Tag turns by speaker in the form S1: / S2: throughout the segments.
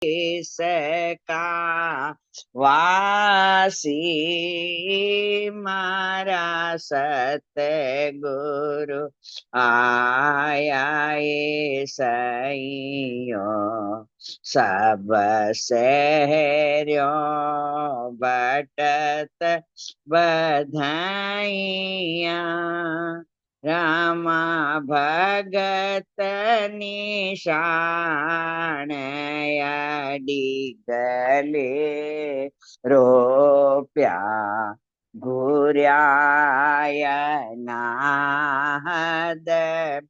S1: सका वासी मारा सतगुरु आया ये सैयो सब शहरों बटत बधाइया रामा भगत निशान गले रोप्या घुर्याय नाहद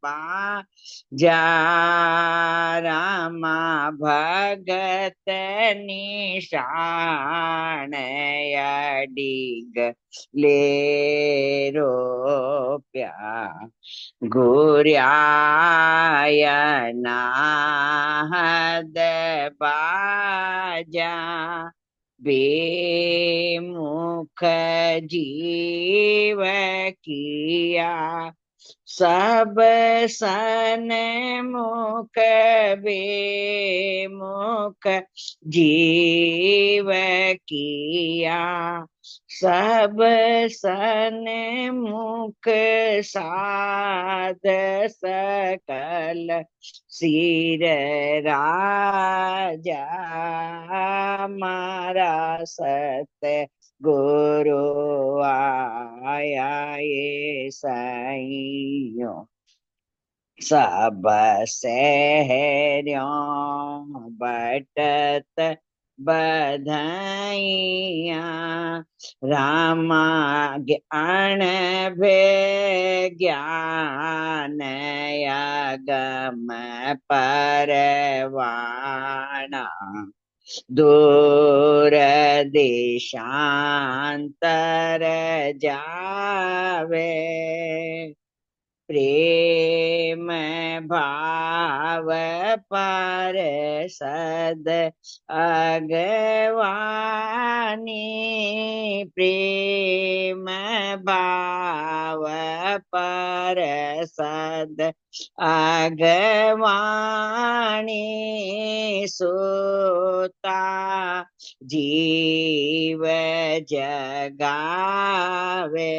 S1: बा जा रामा भगत निशान ले रोप्या गुर्याय नाहद बाजा बेमुख जीव किया सब सन मुख बेमुख जीव किया सब सन मुख साध सकल सिर राजा मारा सत गुरु आया ये सैयो सब शहरों बटत बधाइया रामा ज्ञान भे ज्ञान गम परवाना दूर देशांतर जावे प्रेम भाव पर सद अगवानी प्रेम भाव पर सद अगवानी सोता जीव जगावे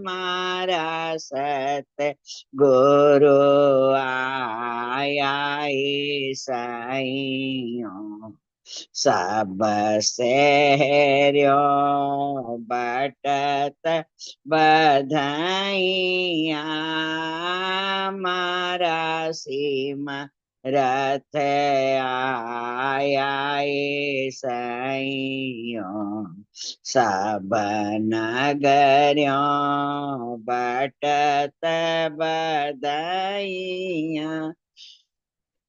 S1: मारा सत गुरु आया ये सैयो सब शहरों बटत बधाइया मारा सीमा रथ आया ये सैयो सब नगरों बटत बधाइया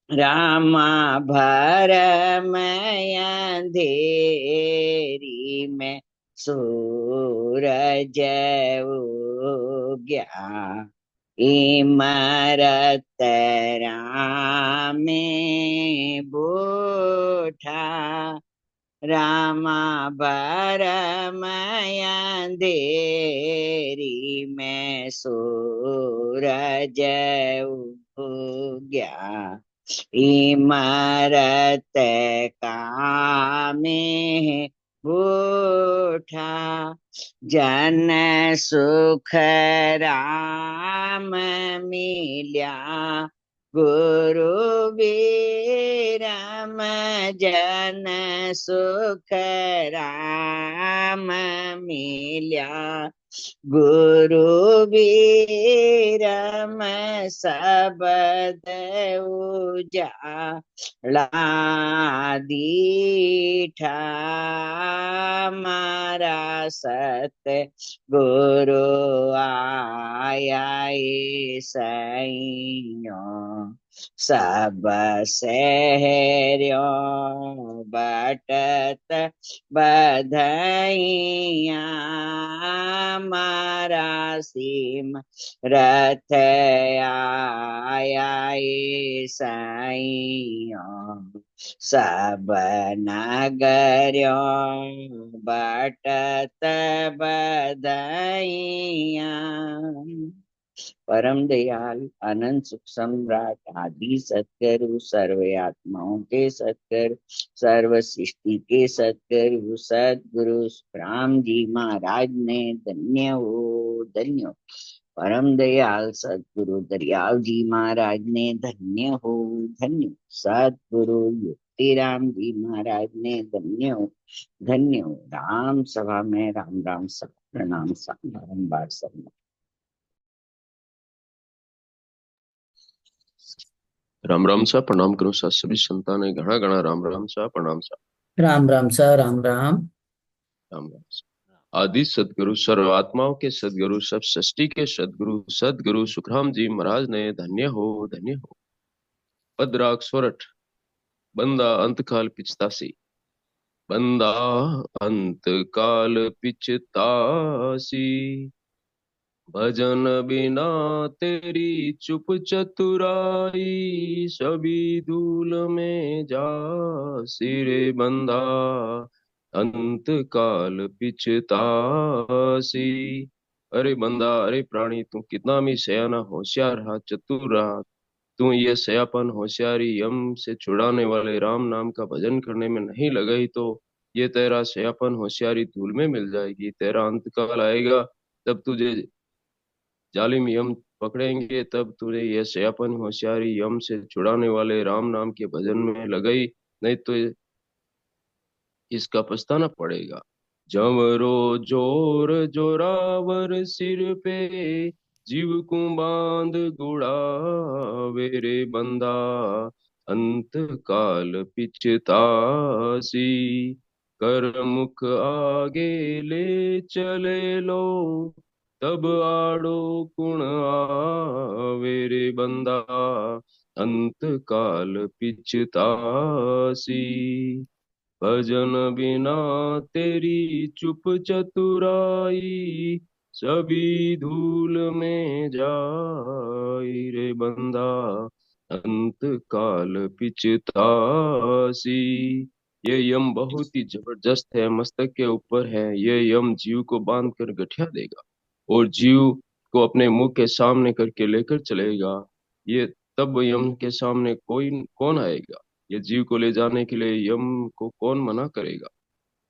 S1: रामा भरमय अंधेरी में सूरज उगया इमरत रामे बूठा रामा भरमय अंधेरी में सूरज उगया इमरत कामे बूठा जन सुख राम मिल्या गुरु विरम जन सुख राम मिल्या गुरु विरम सबद उजाला दीठा मारा सत गुरु आया ये सैयो सब शहरों बटत बधाइया मारा सीम रथ आया ये सैयो सब नगरों बटत बधाइया परम दयाल अनंत सुख सम्राट आदि सतगुरु सर्व आत्माओं के सतगुरु सर्व सृष्टि के सतगुरु सतगुरु राम जी महाराज ने धन्य हो। परम दयाल सतगुरु दरियाल जी महाराज ने धन्य हो। सतगुरु युक्ति राम जी महाराज ने धन्य हो। राम सभा में राम राम सभा प्रणाम बारंबार सब।
S2: राम राम सा प्रणाम करो सा सभी संतान घना घना राम राम सा प्रणाम सा
S3: राम राम सा राम राम।
S2: राम राम सा। आदि सदगुरु सर्व आत्माओं के सदगुरु सब सृष्टि के सदगुरु सदगुरु सुखराम जी महाराज ने धन्य हो। पदराग सोरठ। बंदा अंतकाल पिछतासी। बंदा अंतकाल पिछतासी। भजन बिना तेरी चुप चतुराई सभी धूल में जा सिरे बंदा अंत काल पिछतासी। अरे बंदा अरे प्राणी तू कितना भी सयाना होशियार रहा चतुर रहा, तू ये सयापन होशियारी यम से छुड़ाने वाले राम नाम का भजन करने में नहीं लगाई तो ये तेरा सयापन होशियारी धूल में मिल जाएगी। तेरा अंत काल आएगा तब तुझे जालिम यम पकड़ेंगे, तब तुझे यह सयापन होशियारी यम से छुड़ाने वाले राम नाम के भजन में लगाई, नहीं तो इसका पछताना पड़ेगा। जमरो जोर जोरावर सिर पे जीव को बांध गुड़ावे रे बंदा अंत काल पिछतासी। कर मुख आगे ले चले लो तब आड़ो कुण आवे रे बंदा अंत काल पिछतासी। भजन बिना तेरी चुप चतुराई सभी धूल में जाई रे बंदा अंत काल पिछतासी। ये यम बहुत ही जबरदस्त है, मस्तक के ऊपर है। ये यम जीव को बांध कर गठिया देगा और जीव को अपने मुंह के सामने करके लेकर चलेगा। ये तब यम के सामने कोई कौन आएगा? ये जीव को ले जाने के लिए यम को कौन मना करेगा?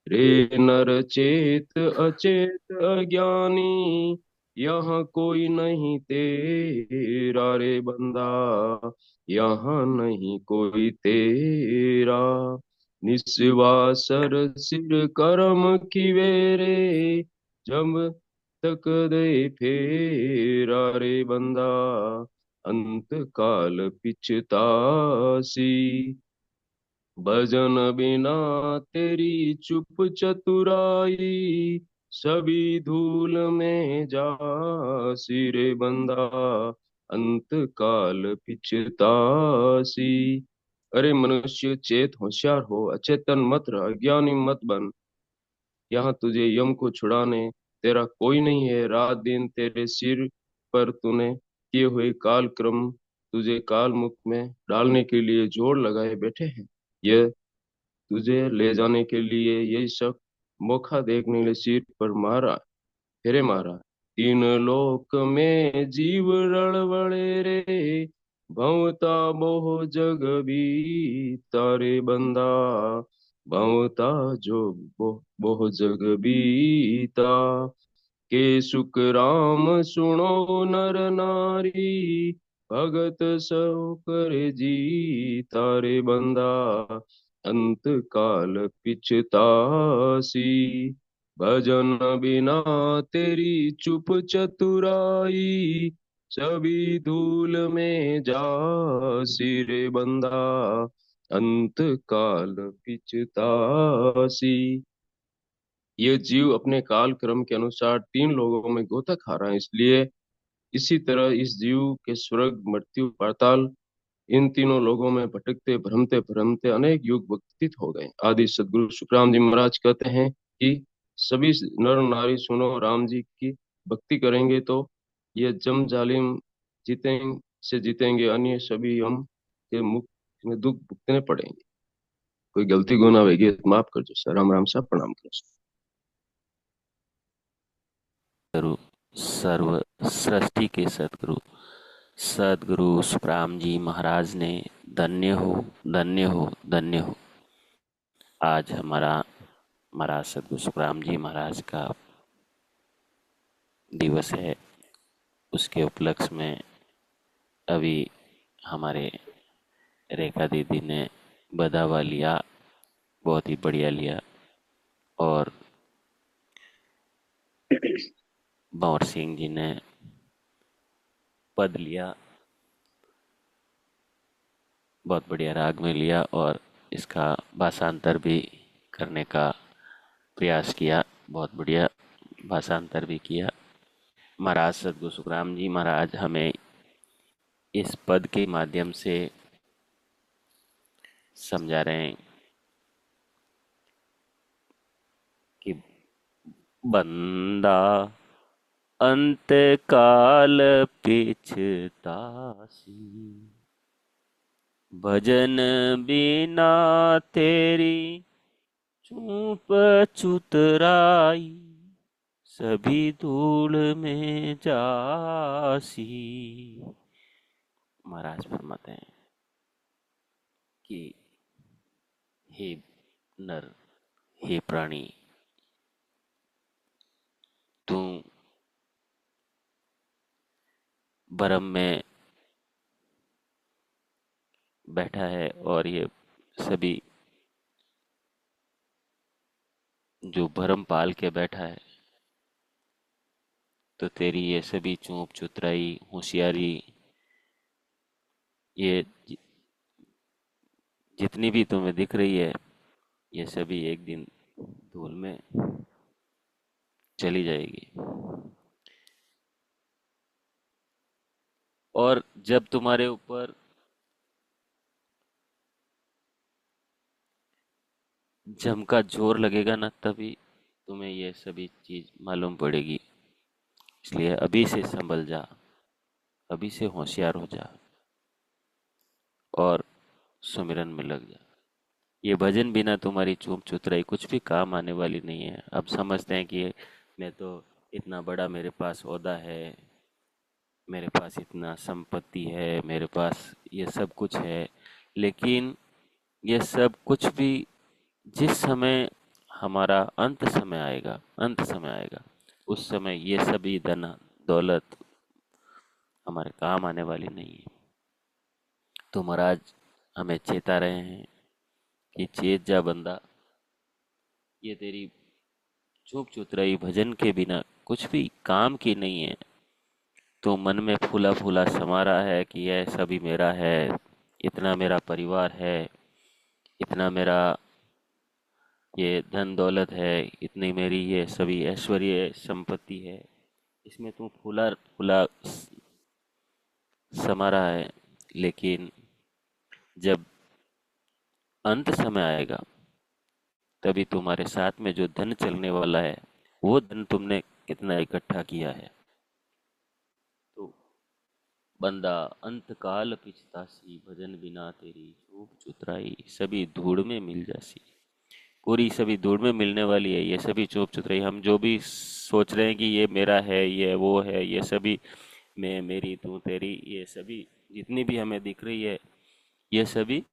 S2: रे नर चेत अचेत अज्ञानी यहाँ कोई नहीं तेरा रे बंदा यहाँ नहीं कोई तेरा। निस्वासर सिर करम की वेरे जब तक दे फेरा रे बंदा अंत काल पिछतासी। भजन बिना तेरी चुप चतुराई सभी धूल में जा सिरे बंदा अंत काल पिछतासी। अरे मनुष्य चेत होशियार हो, अचेतन मत रह, अज्ञानी मत बन। यहाँ तुझे यम को छुड़ाने तेरा कोई नहीं है। रात दिन तेरे सिर पर तूने किए हुए काल क्रम तुझे काल मुख में डालने के लिए जोर लगाए बैठे हैं। यह तुझे ले जाने के लिए यही सब मौका देखने के लिए सिर पर मारा फेरे मारा। तीन लोक में जीव रड़वड़े रे भवता मोह जग भी तारे बंदा भवता जो बोह जग बीता। के सुख राम सुनो नर नारी भगत सो कर जी तारे बंदा अंत काल पिछतासी। भजन बिना तेरी चुप चतुराई सभी धूल में जा सिरे बंदा अंत काल पिछतासी। ये जीव अपने काल क्रम के अनुसार तीन लोगों में गोता खा रहा है, इसलिए इसी तरह इस जीव के स्वर्ग मृत्यु पाताल इन तीनों लोगों में भटकते भ्रमते भ्रमते अनेक युग व्यतीत हो गए। आदि सदगुरु सुखराम जी महाराज कहते हैं कि सभी नर नारी सुनो, राम जी की भक्ति करेंगे तो ये जम जालिम जीतेंगे, अन्य सभी हम के मुख में दुख भुगतने पड़ेंगे। कोई गलती गुना होगी तो माफ कर दो सर। राम राम साहब प्रणाम करो।
S4: जरूर। सर्व सृष्टि के सदगुरु सदगुरु सुखराम जी महाराज ने धन्य हो, धन्य हो, धन्य हो। आज हमारा महाराज सदगुरु सुखराम जी महाराज का दिवस है। उसके उपलक्ष्य में अभी हमारे रेखा दीदी ने बधावा लिया, बहुत ही बढ़िया लिया। और भंवर सिंह जी ने पद लिया, बहुत बढ़िया राग में लिया और इसका भाषांतर भी करने का प्रयास किया, बहुत बढ़िया भाषांतर भी किया। महाराज सदगुरु सुखराम जी महाराज हमें इस पद के माध्यम से समझा रहे हैं कि बंदा अंत काल पिछतासी, भजन बिना तेरी चूप चुतराई, सभी धूल में जासी। महाराज फरमाते हैं कि हे नर, हे प्राणी, तू भ्रम में बैठा है और ये सभी जो भ्रम पाल के बैठा है, तो तेरी ये सभी चूप चुतराई होशियारी, ये जितनी भी तुम्हें दिख रही है, ये सभी एक दिन धूल में चली जाएगी। और जब तुम्हारे ऊपर जम का जोर लगेगा ना, तभी तुम्हें ये सभी चीज मालूम पड़ेगी। इसलिए अभी से संभल जा, अभी से होशियार हो जा और सुमिरन में लग जा। ये भजन बिना तुम्हारी चूप चुतराई कुछ भी काम आने वाली नहीं है। अब समझते हैं कि मैं तो इतना बड़ा, मेरे पास ओहदा है, मेरे पास इतना संपत्ति है, मेरे पास ये सब कुछ है, लेकिन ये सब कुछ भी जिस समय हमारा अंत समय आएगा, अंत समय आएगा, उस समय ये सभी धन दौलत हमारे काम आने वाली नहीं है। तो महाराज हमें चेता रहे हैं कि चेत जा बंदा, ये तेरी चुप चुतराई भजन के बिना कुछ भी काम की नहीं है। तो मन में फूला फूला समा रहा है कि यह सभी मेरा है, इतना मेरा परिवार है, इतना मेरा ये धन दौलत है, इतनी मेरी ये सभी ऐश्वर्य संपत्ति है, इसमें तू फूला फूला समा रहा है। लेकिन जब अंत समय आएगा, तभी तुम्हारे साथ में जो धन चलने वाला है, वो धन तुमने कितना इकट्ठा किया है। तो बंदा अंत काल पिछतासी, भजन बिना तेरी चूप चुतराई, सभी धूड़ में मिल जासी। पूरी सभी धूड़ में मिलने वाली है ये सभी चूप चुतराई। हम जो भी सोच रहे हैं कि ये मेरा है, ये वो है, ये सभी मैं, मेरी, तू, तेरी, ये सभी जितनी भी हमें दिख रही है, ये सभी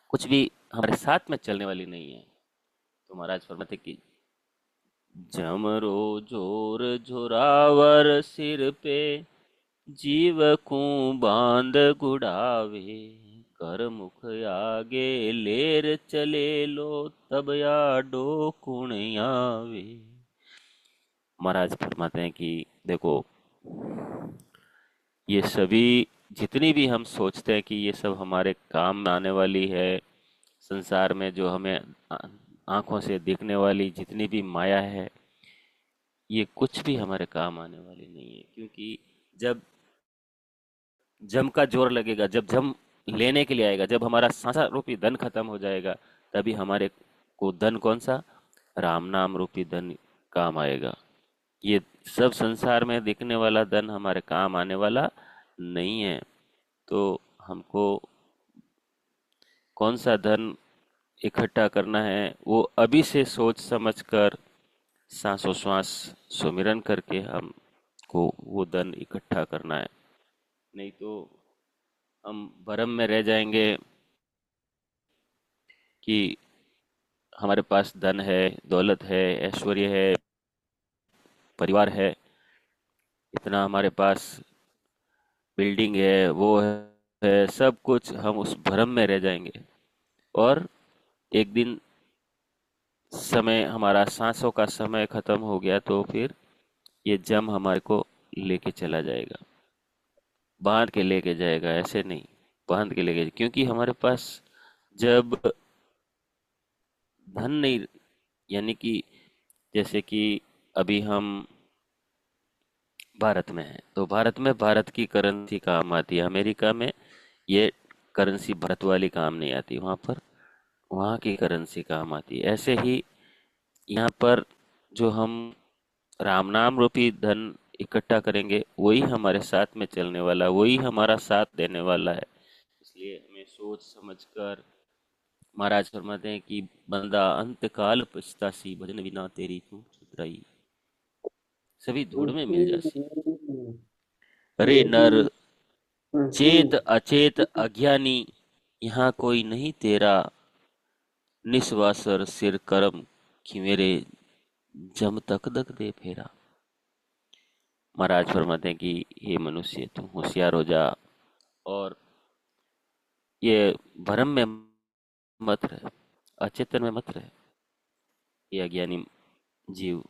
S4: कुछ भी हमारे साथ में चलने वाली नहीं है। तो महाराज फरमाते कि जमरो जोर जोरावर सिर पे, जीव को बांध गुड़ावे, कर मुख आगे लेर चले लो, तब याडो कुण आवे। महाराज फरमाते हैं कि देखो, ये सभी जितनी भी हम सोचते हैं कि ये सब हमारे काम में आने वाली है, संसार में जो हमें आंखों से दिखने वाली जितनी भी माया है, ये कुछ भी हमारे काम आने वाली नहीं है। क्योंकि जब जम का जोर लगेगा, जब जम लेने के लिए आएगा, जब हमारा सांसा रूपी धन खत्म हो जाएगा, तभी हमारे को धन कौन सा, राम नाम रूपी धन काम आएगा। ये सब संसार में दिखने वाला धन हमारे काम आने वाला नहीं है। तो हमको कौन सा धन इकट्ठा करना है, वो अभी से सोच समझ कर सांसों श्वास सुमिरन करके हमको वो धन इकट्ठा करना है। नहीं तो हम भ्रम में रह जाएंगे कि हमारे पास धन है, दौलत है, ऐश्वर्य है, परिवार है, इतना हमारे पास बिल्डिंग है, वो है, सब कुछ। हम उस भ्रम में रह जाएंगे और एक दिन समय, हमारा सांसों का समय खत्म हो गया तो फिर ये जम हमारे को लेके चला जाएगा, बांध के लेके जाएगा। ऐसे नहीं, बांध के लेके, क्योंकि हमारे पास जब धन नहीं, यानी कि जैसे कि अभी हम भारत में हैं तो भारत में भारत की करेंसी काम आती है, अमेरिका में ये करेंसी भारत वाली काम नहीं आती, वहाँ पर वहाँ की करेंसी काम आती है। ऐसे ही यहाँ पर जो हम राम नाम रूपी धन इकट्ठा करेंगे वही हमारे साथ में चलने वाला, वही हमारा साथ देने वाला है। इसलिए हमें सोच समझकर, महाराज फरमाते हैं कि बंदा अंत काल पछतासी, भजन बिना तेरी तू सुधराई, सभी धूड़ में मिल जासी। अरे नर चेत अचेत अज्ञानी, यहाँ कोई नहीं तेरा, निस्वासर सिर करम कि मेरे जम तक दक दे फेरा। महाराज फरमाते हैं कि हे मनुष्य, तू होशियार हो जा और ये भ्रम में मत रह, अचेतन में मत रह। ये अज्ञानी जीव,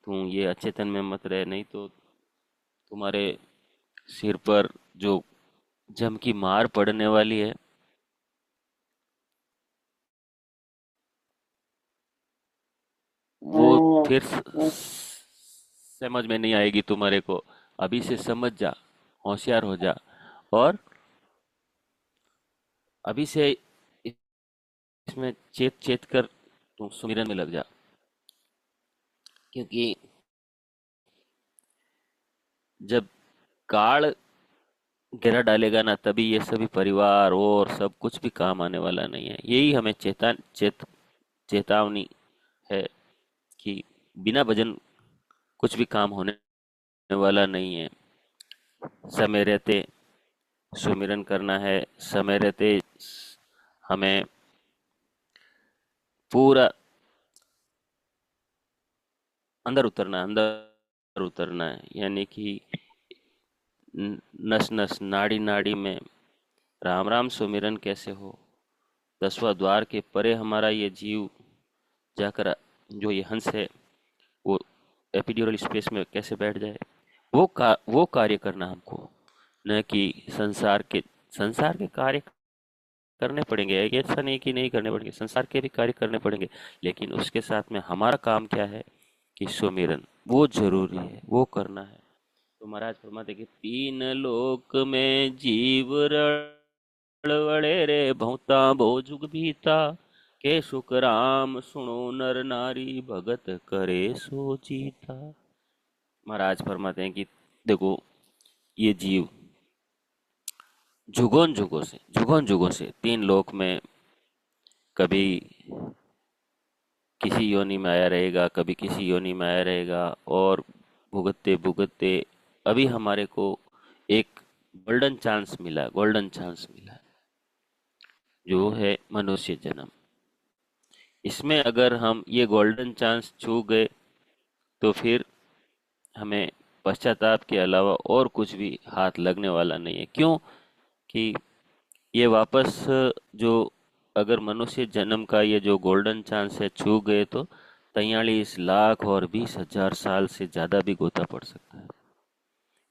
S4: तू ये अचेतन में मत रह, नहीं तो तुम्हारे सिर पर जो जम की मार पड़ने वाली है वो फिर समझ में नहीं आएगी तुम्हारे को। अभी से समझ जा, होशियार हो जा और अभी से इसमें चेत चेत कर तुम सुमिरन में लग जा। क्योंकि जब काल घेरा डालेगा ना, तभी ये सभी परिवार और सब कुछ भी काम आने वाला नहीं है। यही हमें चेतावनी है कि बिना भजन कुछ भी काम होने वाला नहीं है। समय रहते सुमिरन करना है, समय रहते हमें पूरा अंदर उतरना है, यानी कि नस नस नाड़ी नाड़ी में राम राम सुमिरन कैसे हो। 10वां द्वार के परे हमारा ये जीव जाकर, जो ये हंस है, वो एपिड्यूरल स्पेस में कैसे बैठ जाए, वो कार्य करना हमको। न कि संसार के कार्य करने पड़ेंगे, ऐसा नहीं कि नहीं करने पड़ेंगे, संसार के भी कार्य करने पड़ेंगे, लेकिन उसके साथ में हमारा काम क्या है कि सुमिरन, वो जरूरी है, वो करना है। तो महाराज फरमाते कि तीन लोक में जीव रड़वड़े रे, भौता भोजुग भीता, के सुख राम सुनो नर नारी, भगत करे सो जीता। महाराज फरमाते हैं कि देखो, ये जीव जुगों जुगों से तीन लोक में कभी किसी योनि में आया रहेगा, कभी किसी योनि में आया रहेगा, और भुगतते भुगतते अभी हमारे को एक गोल्डन चांस मिला, जो है मनुष्य जन्म। इसमें अगर हम ये गोल्डन चांस छू गए तो फिर हमें पश्चाताप के अलावा और कुछ भी हाथ लगने वाला नहीं है। क्यों कि ये वापस जो, अगर मनुष्य जन्म का ये जो गोल्डन चांस है छू गए तो 43 लाख और 20,000 साल से ज़्यादा भी गोता पड़ सकता है।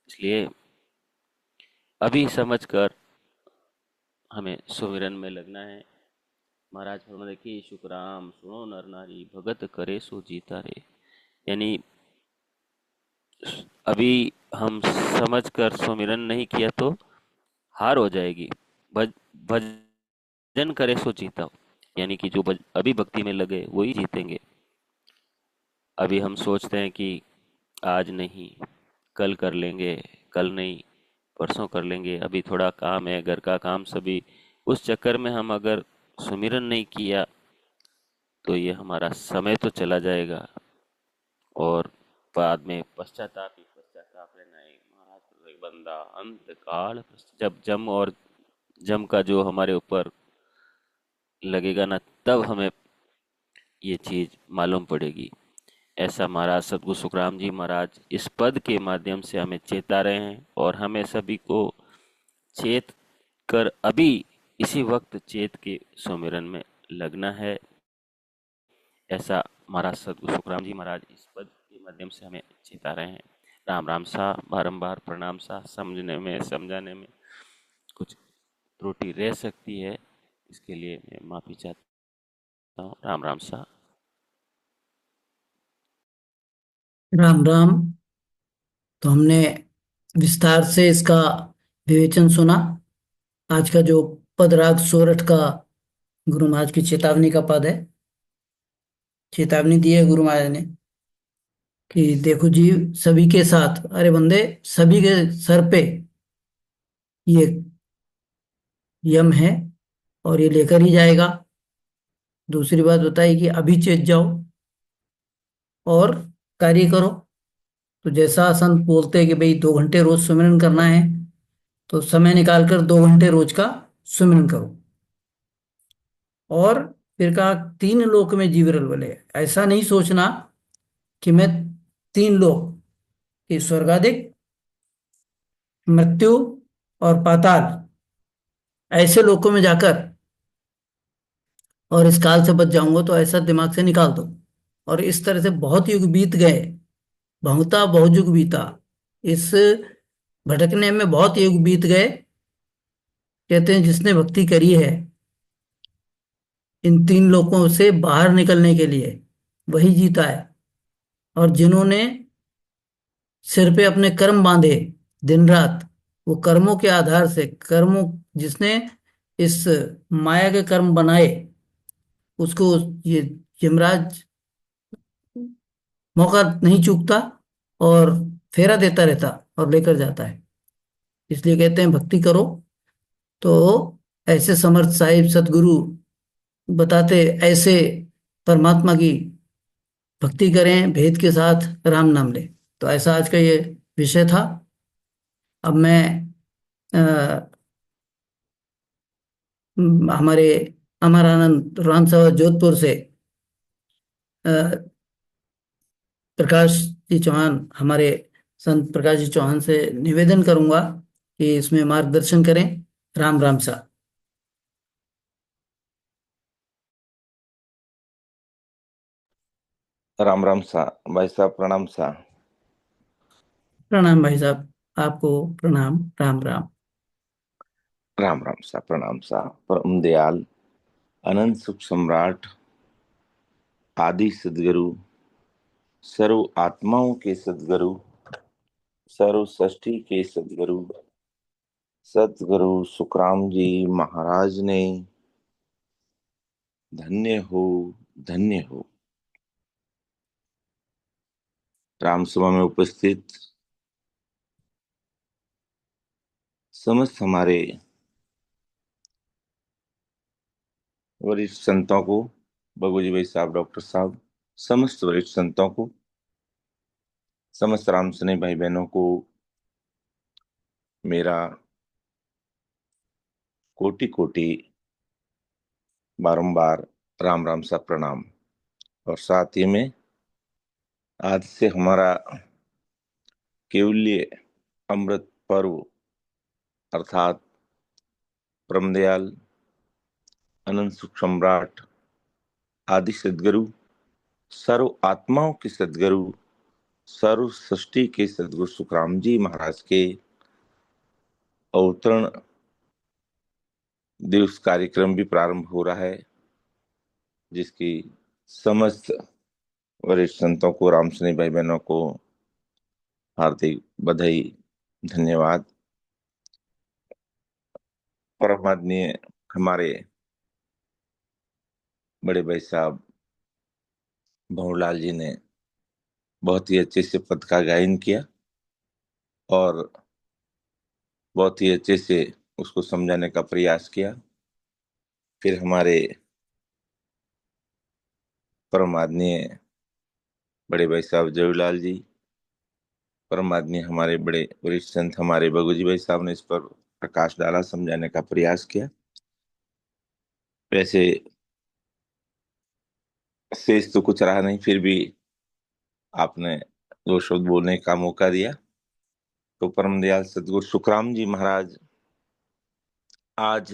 S4: इसलिए अभी समझकर हमें सुमिरन में लगना है। महाराज फरमाते कि शुक्राम सुनो नर नारी, भगत करे सो जीता रे। यानी अभी हम समझकर सुमिरन नहीं किया तो हार हो जाएगी। भजन करे सो जीता हो, यानी कि जो अभी भक्ति में लगे वही जीतेंगे। अभी हम सोचते हैं कि आज नहीं, कल कर लेंगे, कल नहीं, परसों कर लेंगे, अभी थोड़ा काम है, घर का काम सभी, उस चक्कर में हम अगर सुमिरन नहीं किया तो ये हमारा समय तो चला जाएगा और बाद में पश्चाताप ही पश्चाताप रहना है महाराज। बंदा अंत काल जब जम का जो हमारे ऊपर लगेगा ना, तब हमें ये चीज मालूम पड़ेगी। ऐसा महाराज सदगुरु सुखराम जी महाराज इस पद के माध्यम से हमें चेता रहे हैं, और हमें सभी को चेत कर अभी इसी वक्त चेत के सुमिरन में लगना है। ऐसा महाराज सदगुरु सुखराम जी महाराज इस पद के माध्यम से हमें चेता रहे हैं। राम राम सा, बारंबार प्रणाम सा, समझने में समझाने में कुछ त्रुटि रह सकती है, इसके लिए मैं माफी चाहता हूँ। राम राम सा।
S3: राम राम। तो हमने विस्तार से इसका विवेचन सुना। आज का जो पद राग सोरठ का गुरु महाराज की चेतावनी का पद है, चेतावनी दी है गुरु महाराज ने कि देखो जी, सभी के साथ, अरे बंदे, सभी के सर पे ये यम है और ये लेकर ही जाएगा। दूसरी बात बताई कि अभी चेत जाओ और कार्य करो। तो जैसा संत बोलते हैं कि भाई 2 घंटे रोज सुमिरन करना है, तो समय निकाल कर 2 घंटे रोज का सुमिरन करो। और फिर कहा 3 लोक में जीविरल बले। ऐसा नहीं सोचना कि मैं 3 लोक, कि स्वर्गाधिक, मृत्यु और पाताल, ऐसे लोकों में जाकर और इस काल से बच जाऊंगा, तो ऐसा दिमाग से निकाल दो। और इस तरह से बहुत युग बीत गए, बहुता बहुत युग बीता, इस भटकने में बहुत युग बीत गए। कहते हैं जिसने भक्ति करी है इन 3 लोकों से बाहर निकलने के लिए, वही जीता है। और जिन्होंने सिर पे अपने कर्म बांधे दिन रात, वो कर्मों के आधार से, कर्मों, जिसने इस माया के कर्म बनाए, उसको ये यमराज मौका नहीं चूकता और फेरा देता रहता और लेकर जाता है। इसलिए कहते हैं भक्ति करो। तो ऐसे समर्थ साहिब सतगुरु बताते, ऐसे परमात्मा की भक्ति करें, भेद के साथ राम नाम लें। तो ऐसा आज का ये विषय था। अब मैं हमारे अमरानंद राम सभा जोधपुर से प्रकाश जी चौहान, हमारे संत प्रकाश जी चौहान से निवेदन करूंगा कि इसमें मार्गदर्शन करें। राम राम सा।
S5: राम राम सा। भाई साहब प्रणाम सा।
S3: प्रणाम भाई साहब, आपको प्रणाम। राम राम।
S5: राम राम सा, प्रणाम सा। परम दयाल अनंत सुख सम्राट आदि सदगुरु, सर्व आत्माओं के सदगुरु, सर्व सृष्टि के सदगुरु, सदगुरु सुखराम जी महाराज ने धन्य हो, धन्य हो। राम सभा में उपस्थित समस्त हमारे वरिष्ठ संतों को, बगुजी भाई साहब, डॉक्टर साहब, समस्त वरिष्ठ संतों को, समस्त राम स्नेही भाई बहनों को मेरा कोटि कोटि बारंबार राम राम सा प्रणाम। और साथ ही में आज से हमारा केवल्य अमृत पर्व अर्थात परमदयाल अनंत सुख सम्राट आदि सदगुरु, सर्व आत्माओं के सदगुरु, सर्व सृष्टि के सदगुरु सुखराम जी महाराज के अवतरण दिवस कार्यक्रम भी प्रारंभ हो रहा है, जिसकी समस्त वरिष्ठ संतों को, राम स्नेही भाई बहनों को हार्दिक बधाई, धन्यवाद। परमादरणीय हमारे बड़े भाई साहब भंवरलाल जी ने बहुत ही अच्छे से पद का गायन किया और बहुत ही अच्छे से उसको समझाने का प्रयास किया। फिर हमारे परमादरणीय बड़े भाई साहब जयलाल जी, परम आदमी हमारे बड़े वरिष्ठ संत हमारे बगुजी भाई साहब ने इस पर प्रकाश डाला, समझाने का प्रयास किया। वैसे शेष तो कुछ रहा नहीं, फिर भी आपने दो शब्द बोलने का मौका दिया। तो परम दयाल सदगुरु सुखराम जी महाराज आज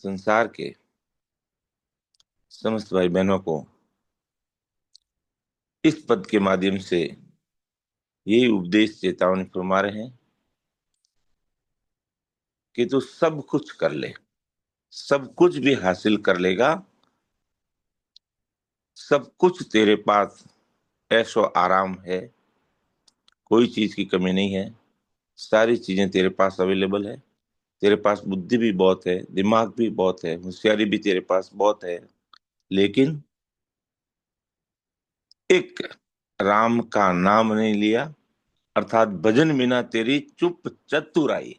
S5: संसार के समस्त भाई बहनों को इस पद के माध्यम से यही उपदेश चेतावनी फरमा रहे हैं कि तू सब कुछ कर ले, सब कुछ भी हासिल कर लेगा, सब कुछ तेरे पास ऐशो आराम है, कोई चीज की कमी नहीं है, सारी चीजें तेरे पास अवेलेबल है। तेरे पास बुद्धि भी बहुत है, दिमाग भी बहुत है, होशियारी भी तेरे पास बहुत है, लेकिन एक राम का नाम नहीं लिया, अर्थात भजन बिना तेरी चुप चतुराई।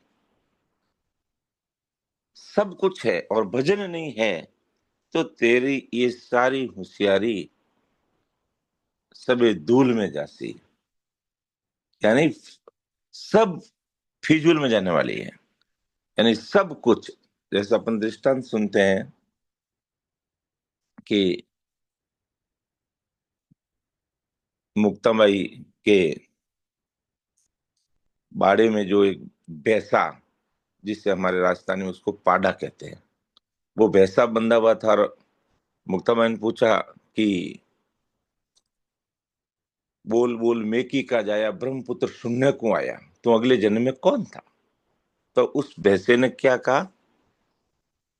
S5: सब कुछ है और भजन नहीं है तो तेरी ये सारी होशियारी सबे धूल में जाती, यानी सब फिजूल में जाने वाली है। यानी सब कुछ, जैसे अपन दृष्टांत सुनते हैं कि मुक्ताबाई के बाड़े में जो एक भैंसा, जिससे हमारे राजस्थानी में उसको पाडा कहते हैं, वो भैंसा बंधा हुआ था और मुक्ताबाई ने पूछा कि बोल बोल मेकी का जाया, ब्रह्मपुत्र सुनने को आया, तो अगले जन्म में कौन था? तो उस भैंसे ने क्या कहा?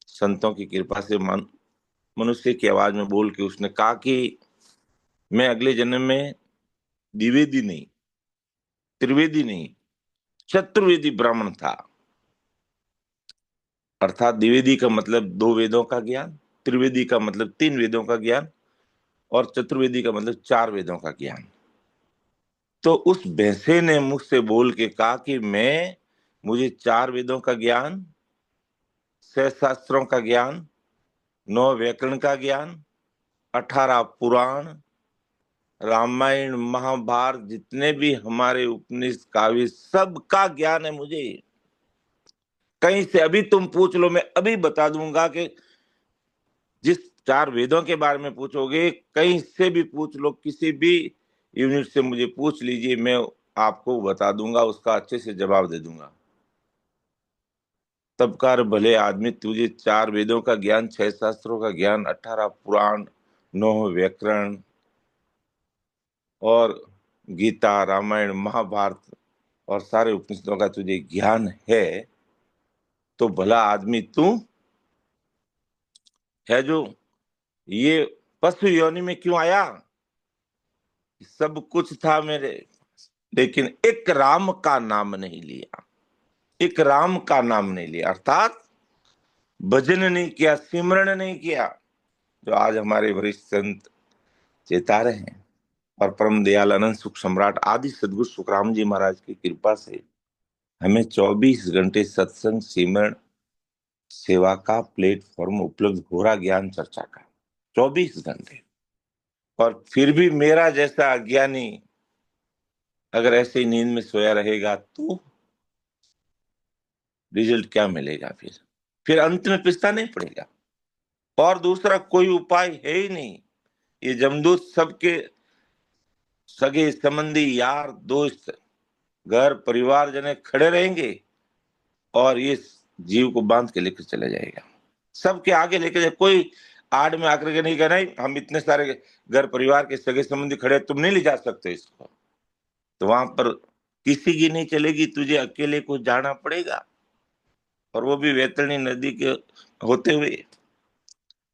S5: संतों की कृपा से मनुष्य की आवाज में बोल के उसने कहा कि मैं अगले जन्म में द्विवेदी नहीं, त्रिवेदी नहीं, चतुर्वेदी ब्राह्मण था। अर्थात द्विवेदी का मतलब दो वेदों का ज्ञान, त्रिवेदी का मतलब तीन वेदों का ज्ञान, और चतुर्वेदी का मतलब चार वेदों का ज्ञान। तो उस भैंसे ने मुझसे बोल के कहा कि मुझे चार वेदों का ज्ञान, छह शास्त्रों का ज्ञान, नौ व्याकरण का ज्ञान, 18 पुराण, रामायण, महाभारत, जितने भी हमारे उपनिषद काव्य, सबका ज्ञान है मुझे। कहीं से अभी तुम पूछ लो, मैं अभी बता दूंगा कि जिस चार वेदों के बारे में पूछोगे, कहीं से भी पूछ लो, किसी भी यूनिट से मुझे पूछ लीजिए, मैं आपको बता दूंगा, उसका अच्छे से जवाब दे दूंगा। तब कार भले आदमी, तुझे चार वेदों का ज्ञान, छह शास्त्रों का ज्ञान, 18 पुराण, नौ व्याकरण और गीता, रामायण, महाभारत और सारे उपनिषदों का तुझे ज्ञान है, तो भला आदमी तू है जो ये पशु योनि में क्यों आया? सब कुछ था मेरे, लेकिन एक राम का नाम नहीं लिया, एक राम का नाम नहीं लिया, अर्थात भजन नहीं किया, सिमरण नहीं किया, जो आज हमारे वरिष्ठ संत चेता रहे हैं। और परम दयाल अनंत सुख सम्राट आदि सदगुरु सुखराम जी महाराज की कृपा से हमें 24 घंटे सत्संग, सिमरण, सेवा का प्लेटफॉर्म उपलब्ध हो रहा, ज्ञान चर्चा का 24 घंटे। और फिर भी मेरा जैसा अज्ञानी अगर ऐसे ही नींद में सोया रहेगा तो रिजल्ट क्या मिलेगा? फिर अंत में पिछता नहीं पड़ेगा। और दूसरा कोई उपाय है ही नहीं। ये जमदूत सबके सगे संबंधी, यार, दोस्त, घर परिवार जने खड़े रहेंगे और ये जीव को बांध के लेकर चले जाएगा, सबके आगे लेकर जाए। कोई आड़ में आकर के नहीं कह नहीं, हम इतने सारे घर परिवार के सगे संबंधी खड़े, तुम नहीं ले जा सकते इसको, तो वहां पर किसी की नहीं चलेगी, तुझे अकेले को जाना पड़ेगा, और वो भी वैतरणी नदी के होते हुए।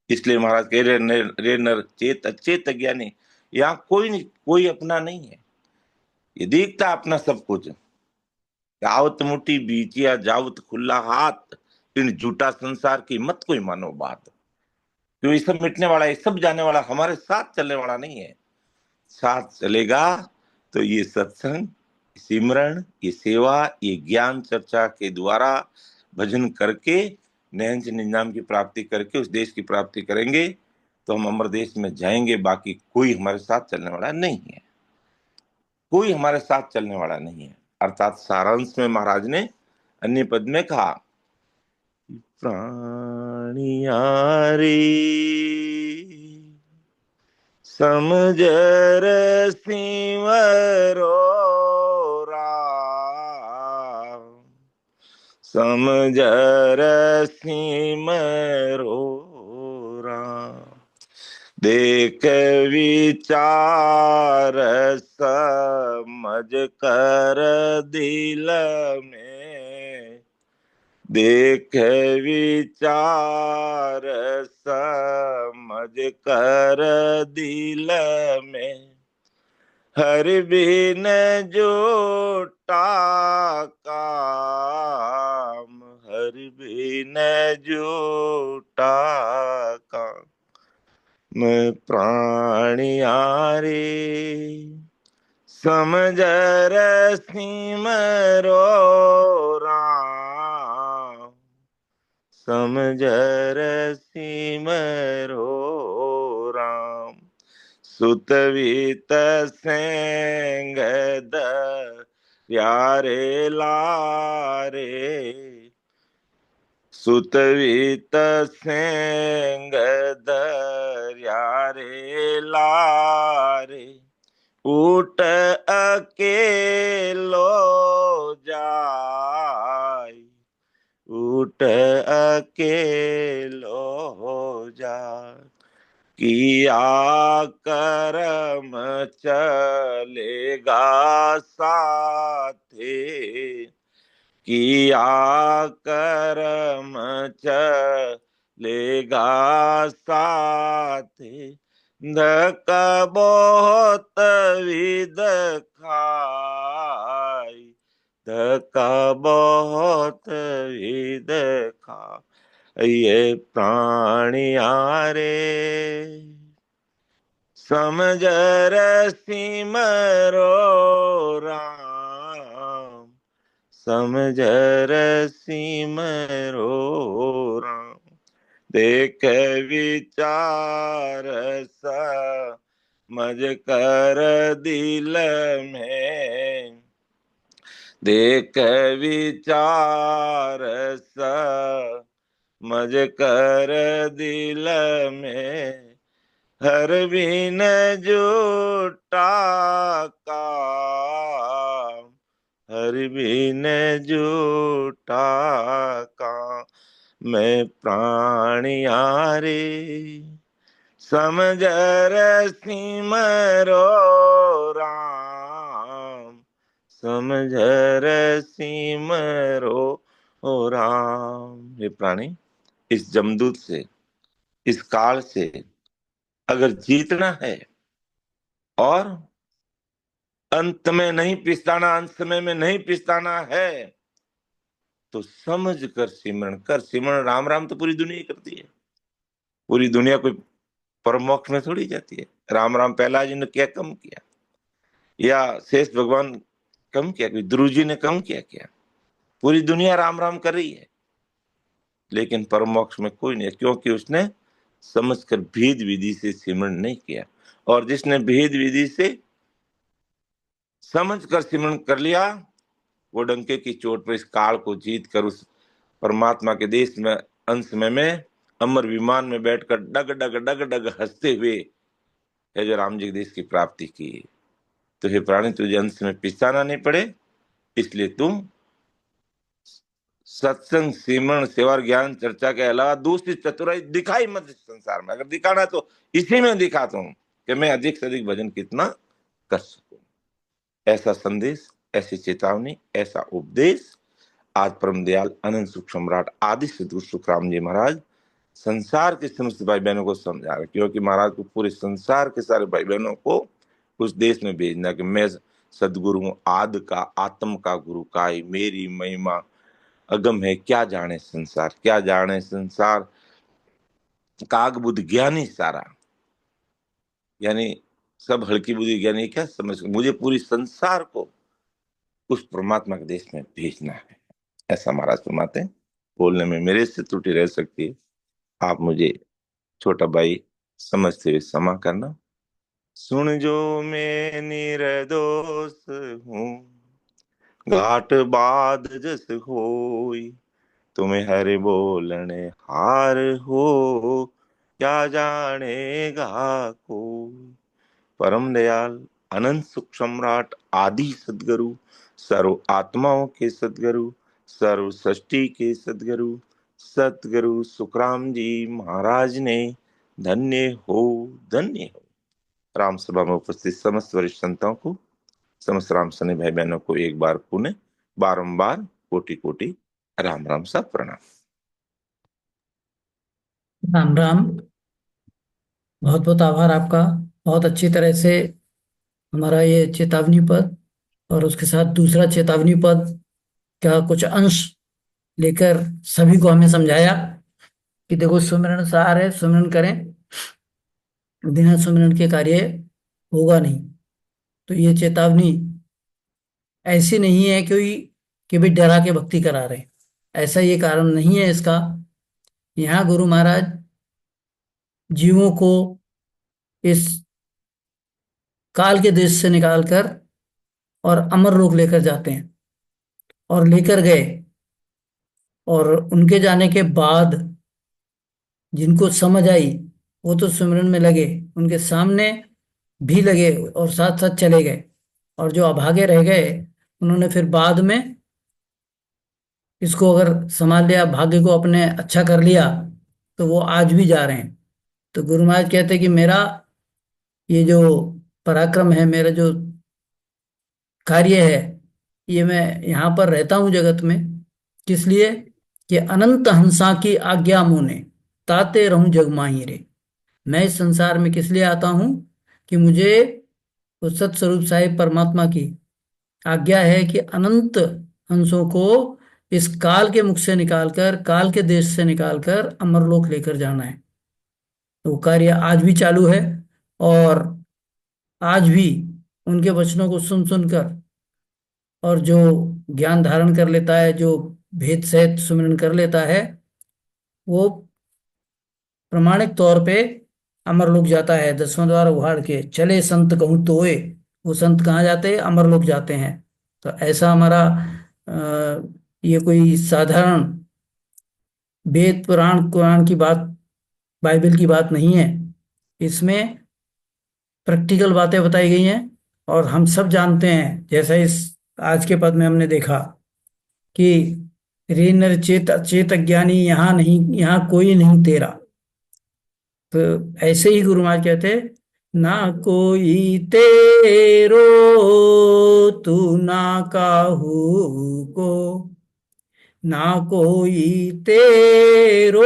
S5: इसलिए महाराज कह रहे, रे नर चेत अचेत अज्ञानी, यहाँ कोई नहीं, कोई अपना नहीं है, ये दिखता अपना सब कुछ। आवत मुट्ठी बीचिया, जावत खुला हाथ, इन झूठा संसार की मत कोई मानो बात। क्यों? ये सब मिटने वाला है, सब जाने वाला, हमारे साथ चलने वाला नहीं है। साथ चलेगा तो ये सत्संग, सिमरण, ये सेवा, ये ज्ञान चर्चा के द्वारा भजन करके नयन से निजाम की प्राप्ति करके उस देश की प्राप्ति करेंगे तो हम अमर देश में जाएंगे, बाकी कोई हमारे साथ चलने वाला नहीं है, कोई हमारे साथ चलने वाला नहीं है। अर्थात सारांश में महाराज ने अन्य पद में कहा, प्राणिया रे समझर सिंवरो राम, समझर सिमरो राम, देख विचार समझ कर दिल में, देख विचार समझ कर दिल में, हर बिन जोटा काम, हर बिन जोटा काम, मैं प्राणिया रे समझर सिमरो राम, समझर सिमरो राम, सुतवित सेंग यारे लारे, सुतवित सेंग यारे लारे, उठ अकेलो जाय, उठ अकेलो जाय, किया कर्म चलेगा साथे, किया कर्म चलेगा साथे, धक बहुत विद खाई, धक बहुत विद खा, ये प्राणिया रे समझर सिमरो राम, समझर सिमरो राम, देख विचार समझ कर दिल में, देख विचार समझ कर दिल में, हर बिन जुटा काम, हर बिन जुटा काम, मैं प्राणिया रे समझर सिमरो राम, समझर सिमरो राम। हे प्राणी, इस जमदूत से, इस काल से अगर जीतना है और अंत में नहीं पिसताना, अंत समय में नहीं पिसताना है, तो समझ कर सिमरण कर। सिमरण राम राम तो पूरी दुनिया करती है, पूरी दुनिया कोई परम मोक्ष में थोड़ी जाती है। राम राम पहला जी ने क्या कम किया, या शेष भगवान कम किया, कोई ध्रुव जी ने कम किया क्या? पूरी दुनिया राम राम कर रही है, लेकिन परम मोक्ष में कोई नहीं, क्योंकि उसने समझकर भेद विधि से सिमरण नहीं किया। और जिसने भेद विधि से समझ कर सिमरण कर लिया, वो डंके की चोट पर इस काल को जीत कर उस परमात्मा के देश में अंत समय में अमर विमान में बैठकर डग डग डग डग हंसते हुए है जो राम जी के देश की प्राप्ति की। तो हे प्राणी, तुझे अंत में पिछताना नहीं पड़े, इसलिए तुम सत्संग, सिमरण, सेवा, ज्ञान, चर्चा के अलावा दूसरी चतुराई दिखाई मत इस संसार में। अगर दिखाना है तो इसी में दिखाता हूं कि मैं अधिक से अधिक भजन कितना कर सकूं। ऐसा संदेश, ऐसी चेतावनी, ऐसा उपदेश आज परम दयाल अनंत सुख सम्राट आदि सद्गुरु सुखराम जी महाराज संसार के समस्त भाई बहनों को समझा रहे, क्योंकि महाराज को पूरे संसार के सारे भाई बहनों को उस देश में भेजना कि मैं सदगुरु हूं, आदि का, आत्म का गुरु का ही, मेरी महिमा अगम है, क्या जाने संसार, क्या जाने संसार, काग बुद्ध ज्ञानी सारा, यानी सब हल्की बुद्धि ज्ञानी क्या समझ, मुझे पूरी संसार को उस परमात्मा के देश में भेजना है, ऐसा महाराज फरमाते हैं। बोलने में मेरे से त्रुटि रह सकती है, आप मुझे छोटा भाई समझते हुए क्षमा करना। सुन जो मैं निर्दोष हूँ, घाट बाद जस होई, तुम्हें हर बोलने हार हो, क्या जानेगा कोई। परम दयाल अनंत सुख सम्राट आदि सदगुरु, सर्व आत्माओं के सदगुरु, सर्व सृष्टि के सदगुरु, सतगुरु सुखराम जी महाराज ने धन्य हो, धन्य हो। राम सभा में उपस्थित समस्त वरिष्ठ संतों को, समस्त राम सने भाई बहनों को एक बार पुनः बारंबार कोटि कोटि राम राम सा प्रणाम।
S3: राम राम। बहुत बहुत आभार आपका। बहुत अच्छी तरह से हमारा ये चेतावनी पद और उसके साथ दूसरा चेतावनी पद का कुछ अंश लेकर सभी को हमें समझाया कि देखो सुमिरन सार है, सुमिरन करें, बिना सुमिरन के कार्य होगा नहीं। तो ये चेतावनी ऐसी नहीं है कि भी डरा के भक्ति करा रहे हैं, ऐसा ये कारण नहीं है इसका। यहाँ गुरु महाराज जीवों को इस काल के देश से निकालकर और अमर लोक लेकर जाते हैं, और लेकर गए, और उनके जाने के बाद जिनको समझ आई वो तो सिमरन में लगे, उनके सामने भी लगे और साथ साथ चले गए। और जो अभागे रह गए उन्होंने फिर बाद में इसको अगर संभाल लिया, भाग्य को अपने अच्छा कर लिया, तो वो आज भी जा रहे हैं। तो गुरु महाराज कहते हैं कि मेरा ये जो पराक्रम है, मेरा जो कार्य है, ये मैं यहाँ पर रहता हूँ जगत में किस लिए कि अनंत हंसा की आज्ञा मुने ताते रहूं जग माही रे। मैं इस संसार में किस लिए आता हूँ कि मुझे उस सत स्वरूप साहिब परमात्मा की आज्ञा है कि अनंत हंसों को इस काल के मुख से निकालकर, काल के देश से निकालकर अमरलोक लेकर जाना है। तो वो कार्य आज भी चालू है, और आज भी उनके वचनों को सुन सुनकर और जो ज्ञान धारण कर लेता है, जो भेद सहित सुमिरन कर लेता है, वो प्रमाणिक तौर पे अमरलोक जाता है। 10वां द्वार उघाड़ के चले संत कहूँ तोए। वो संत कहाँ जाते हैं? अमरलोक जाते हैं। तो ऐसा हमारा ये कोई साधारण वेद पुराण कुरान की बात, बाइबल की बात नहीं है। इसमें प्रैक्टिकल बातें बताई गई हैं, और हम सब जानते हैं, जैसा इस आज के पद में हमने देखा कि रे नर चेत अचेत अज्ञानी यहाँ नहीं, यहाँ कोई नहीं तेरा। तो ऐसे ही गुरु महाराज कहते, ना कोई तेरो तू ना काहू को, ना कोई तेरो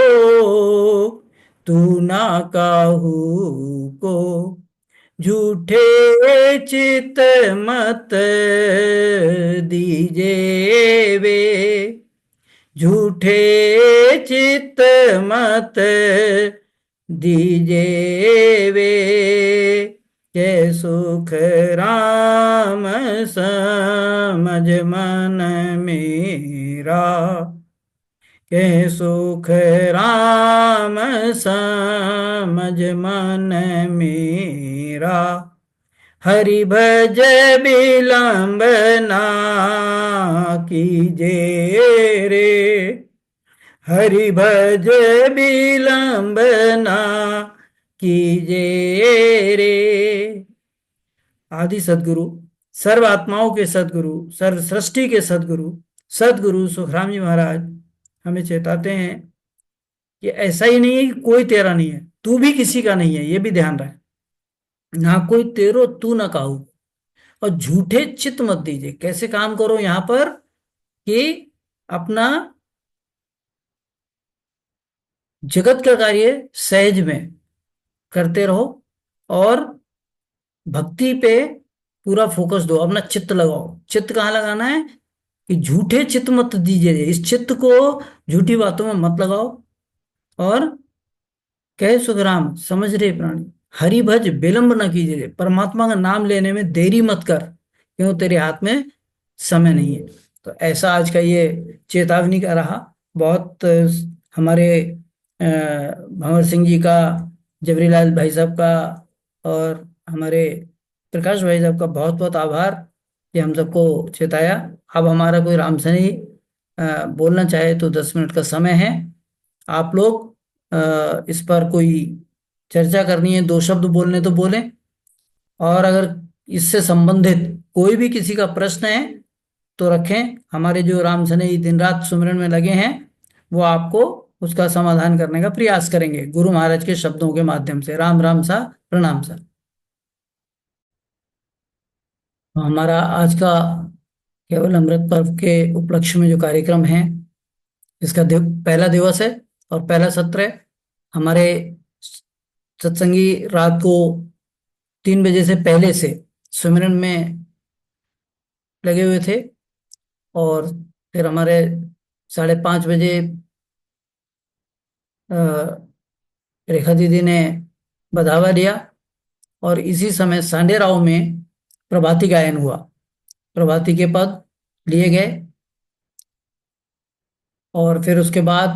S3: तू ना काहू को, झूठे चित मत दीजे वे, झूठे चित मत दीजे वे, के सुख राम समझ मन मेरा, के सुख राम समझ मन मेरा, हरि भज विलंब ना कीजे रे, हरि भज विलंब ना कीजे रे। आदि सदगुरु, सर्व आत्माओं के सदगुरु, सर्व सृष्टि के सदगुरु, सदगुरु सुखराम जी महाराज हमें चेताते हैं कि ऐसा ही नहीं है कि कोई तेरा नहीं है, तू भी किसी का नहीं है, ये भी ध्यान रहे। ना कोई तेरो तू ना काहू, और झूठे चित मत दीजिए। कैसे काम करो यहां पर कि अपना जगत का कार्य सहज में करते रहो, और भक्ति पे पूरा फोकस दो, अपना चित्त लगाओ। चित्त कहाँ लगाना है कि झूठे चित्त मत दीजिए, इस चित्त को झूठी बातों में मत लगाओ। और कहे सुखराम समझ रे प्राणी, हरि भज विलंब न कीजिए, परमात्मा का नाम लेने में देरी मत कर, क्यों तेरे हाथ में समय नहीं है। तो ऐसा आज का ये चेतावनी का रहा। बहुत हमारे भंवर सिंह जी का जबरीलाल भाई साहब का और हमारे प्रकाश भाई साहब का बहुत बहुत आभार कि हम सबको चेताया। अब हमारा कोई रामसनी बोलना चाहे तो 10 मिनट का समय है। आप लोग इस पर कोई चर्चा करनी है, 2 शब्द बोलने तो बोलें, और अगर इससे संबंधित कोई भी किसी का प्रश्न है तो रखें। हमारे जो राम सनेही दिन रात सुमिरन में लगे हैं वो आपको उसका समाधान करने का प्रयास करेंगे गुरु महाराज के शब्दों के माध्यम से। राम राम सा, प्रणाम सा। हमारा आज का केवल अमृत पर्व के उपलक्ष्य में जो कार्यक्रम है, इसका पहला दिवस है और पहला सत्र है। हमारे सत्संगी रात को 3 बजे से पहले से सुमिरन में लगे हुए थे, और फिर हमारे 5:30 बजे रेखा दीदी ने बधावा दिया, और इसी समय सांडे राव में प्रभाती गायन हुआ। प्रभाती के पद लिए गए, और फिर उसके बाद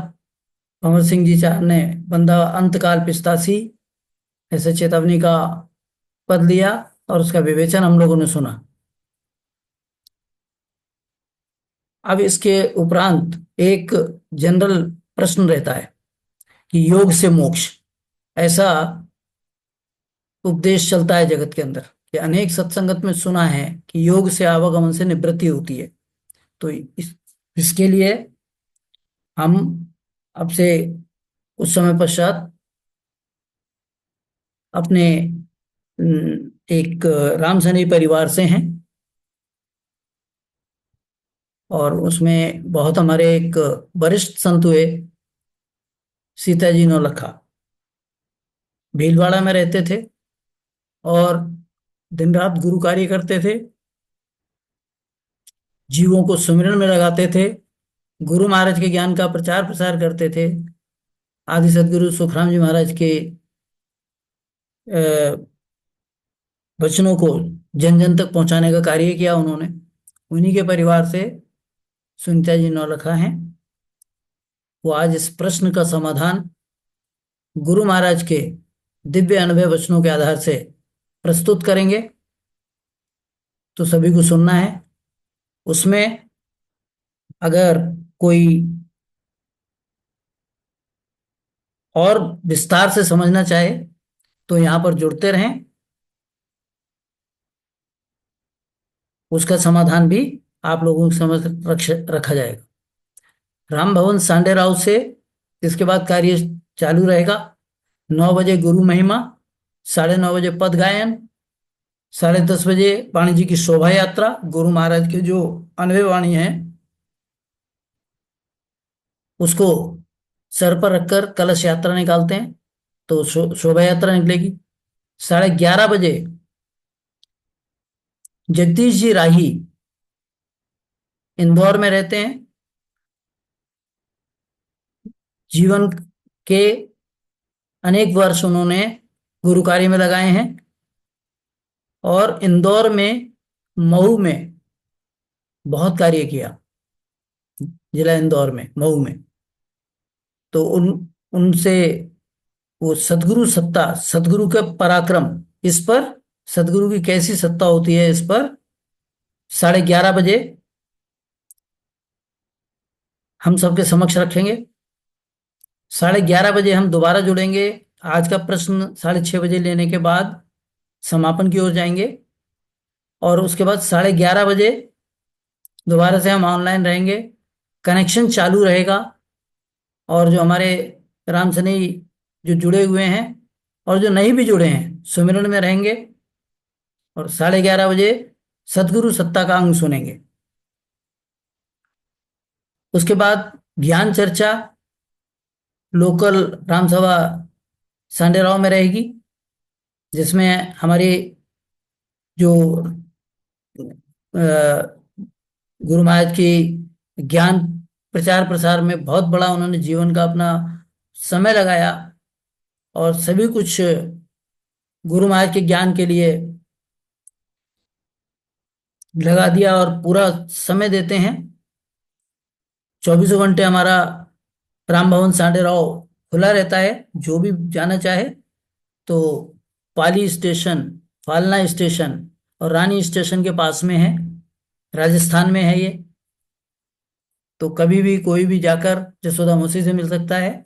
S3: भंवर सिंह जी चार ने बंदा अंतकाल पिस्तासी ऐसे चेतावनी का पद लिया, और उसका विवेचन हम लोगों ने सुना। अब इसके उपरांत एक जनरल प्रश्न रहता है कि योग से मोक्ष, ऐसा उपदेश चलता है जगत के अंदर कि अनेक सत्संगत में सुना है कि योग से आवागमन से निवृत्ति होती है। तो इसके लिए हम अब से कुछ समय पश्चात अपने एक राम सनेही परिवार से हैं, और उसमें बहुत हमारे एक वरिष्ठ संत हुए सीता जी नौलखा, भीलवाड़ा में रहते थे और दिन रात गुरु कार्य करते थे, जीवों को सुमिरन में लगाते थे, गुरु महाराज के ज्ञान का प्रचार प्रसार करते थे। आदि सदगुरु सुखराम जी महाराज के वचनों को जन जन तक पहुंचाने का कार्य किया उन्होंने। उन्हीं के परिवार से सुनीता जी नौलखा हैं। वो आज इस प्रश्न का समाधान गुरु महाराज के दिव्य अनुभव वचनों के आधार से प्रस्तुत करेंगे, तो सभी को सुनना है। उसमें अगर कोई और विस्तार से समझना चाहे तो यहाँ पर जुड़ते रहें, उसका समाधान भी आप लोगों के समझ रखा जाएगा। राम भवन सांडे राव से इसके बाद कार्य चालू रहेगा। 9 बजे गुरु महिमा, 9:30 बजे पद गायन, 10:30 बजे वाणी जी की शोभा यात्रा। गुरु महाराज के जो अनवे वाणी है उसको सर पर रखकर कलश यात्रा निकालते हैं, तो शोभा यात्रा निकलेगी। 11:30 बजे जगदीश जी राही इंदौर में रहते हैं। जीवन के अनेक वर्ष उन्होंने गुरु कार्य में लगाए हैं, और इंदौर में, मऊ में बहुत कार्य किया, जिला इंदौर में, मऊ में। तो उनसे वो सदगुरु सत्ता, सदगुरु का पराक्रम, इस पर सदगुरु की कैसी सत्ता होती है, इस पर 11:30 बजे हम सबके समक्ष रखेंगे। 11:30 बजे हम दोबारा जुड़ेंगे। आज का प्रश्न 6:30 बजे लेने के बाद समापन की ओर जाएंगे, और उसके बाद 11:30 बजे दोबारा से हम ऑनलाइन रहेंगे। कनेक्शन चालू रहेगा, और जो हमारे राम सनेही जो जुड़े हुए हैं और जो नहीं भी जुड़े हैं सुमिरन में रहेंगे, और 11:30 बजे सदगुरु सत्ता का अंग सुनेंगे। उसके बाद ज्ञान चर्चा लोकल रामसभा सांडे राव में रहेगी, जिसमें हमारी जो गुरु महाराज की ज्ञान प्रचार प्रसार में बहुत बड़ा उन्होंने जीवन का अपना समय लगाया, और सभी कुछ गुरु महाराज के ज्ञान के लिए लगा दिया, और पूरा समय देते हैं। 24 घंटे हमारा राम भवन सांडे राव खुला रहता है, जो भी जाना चाहे तो पाली स्टेशन, फालना स्टेशन और रानी स्टेशन के पास में है, राजस्थान में है ये। तो कभी भी कोई भी जाकर जसोदा मौसी से मिल सकता है।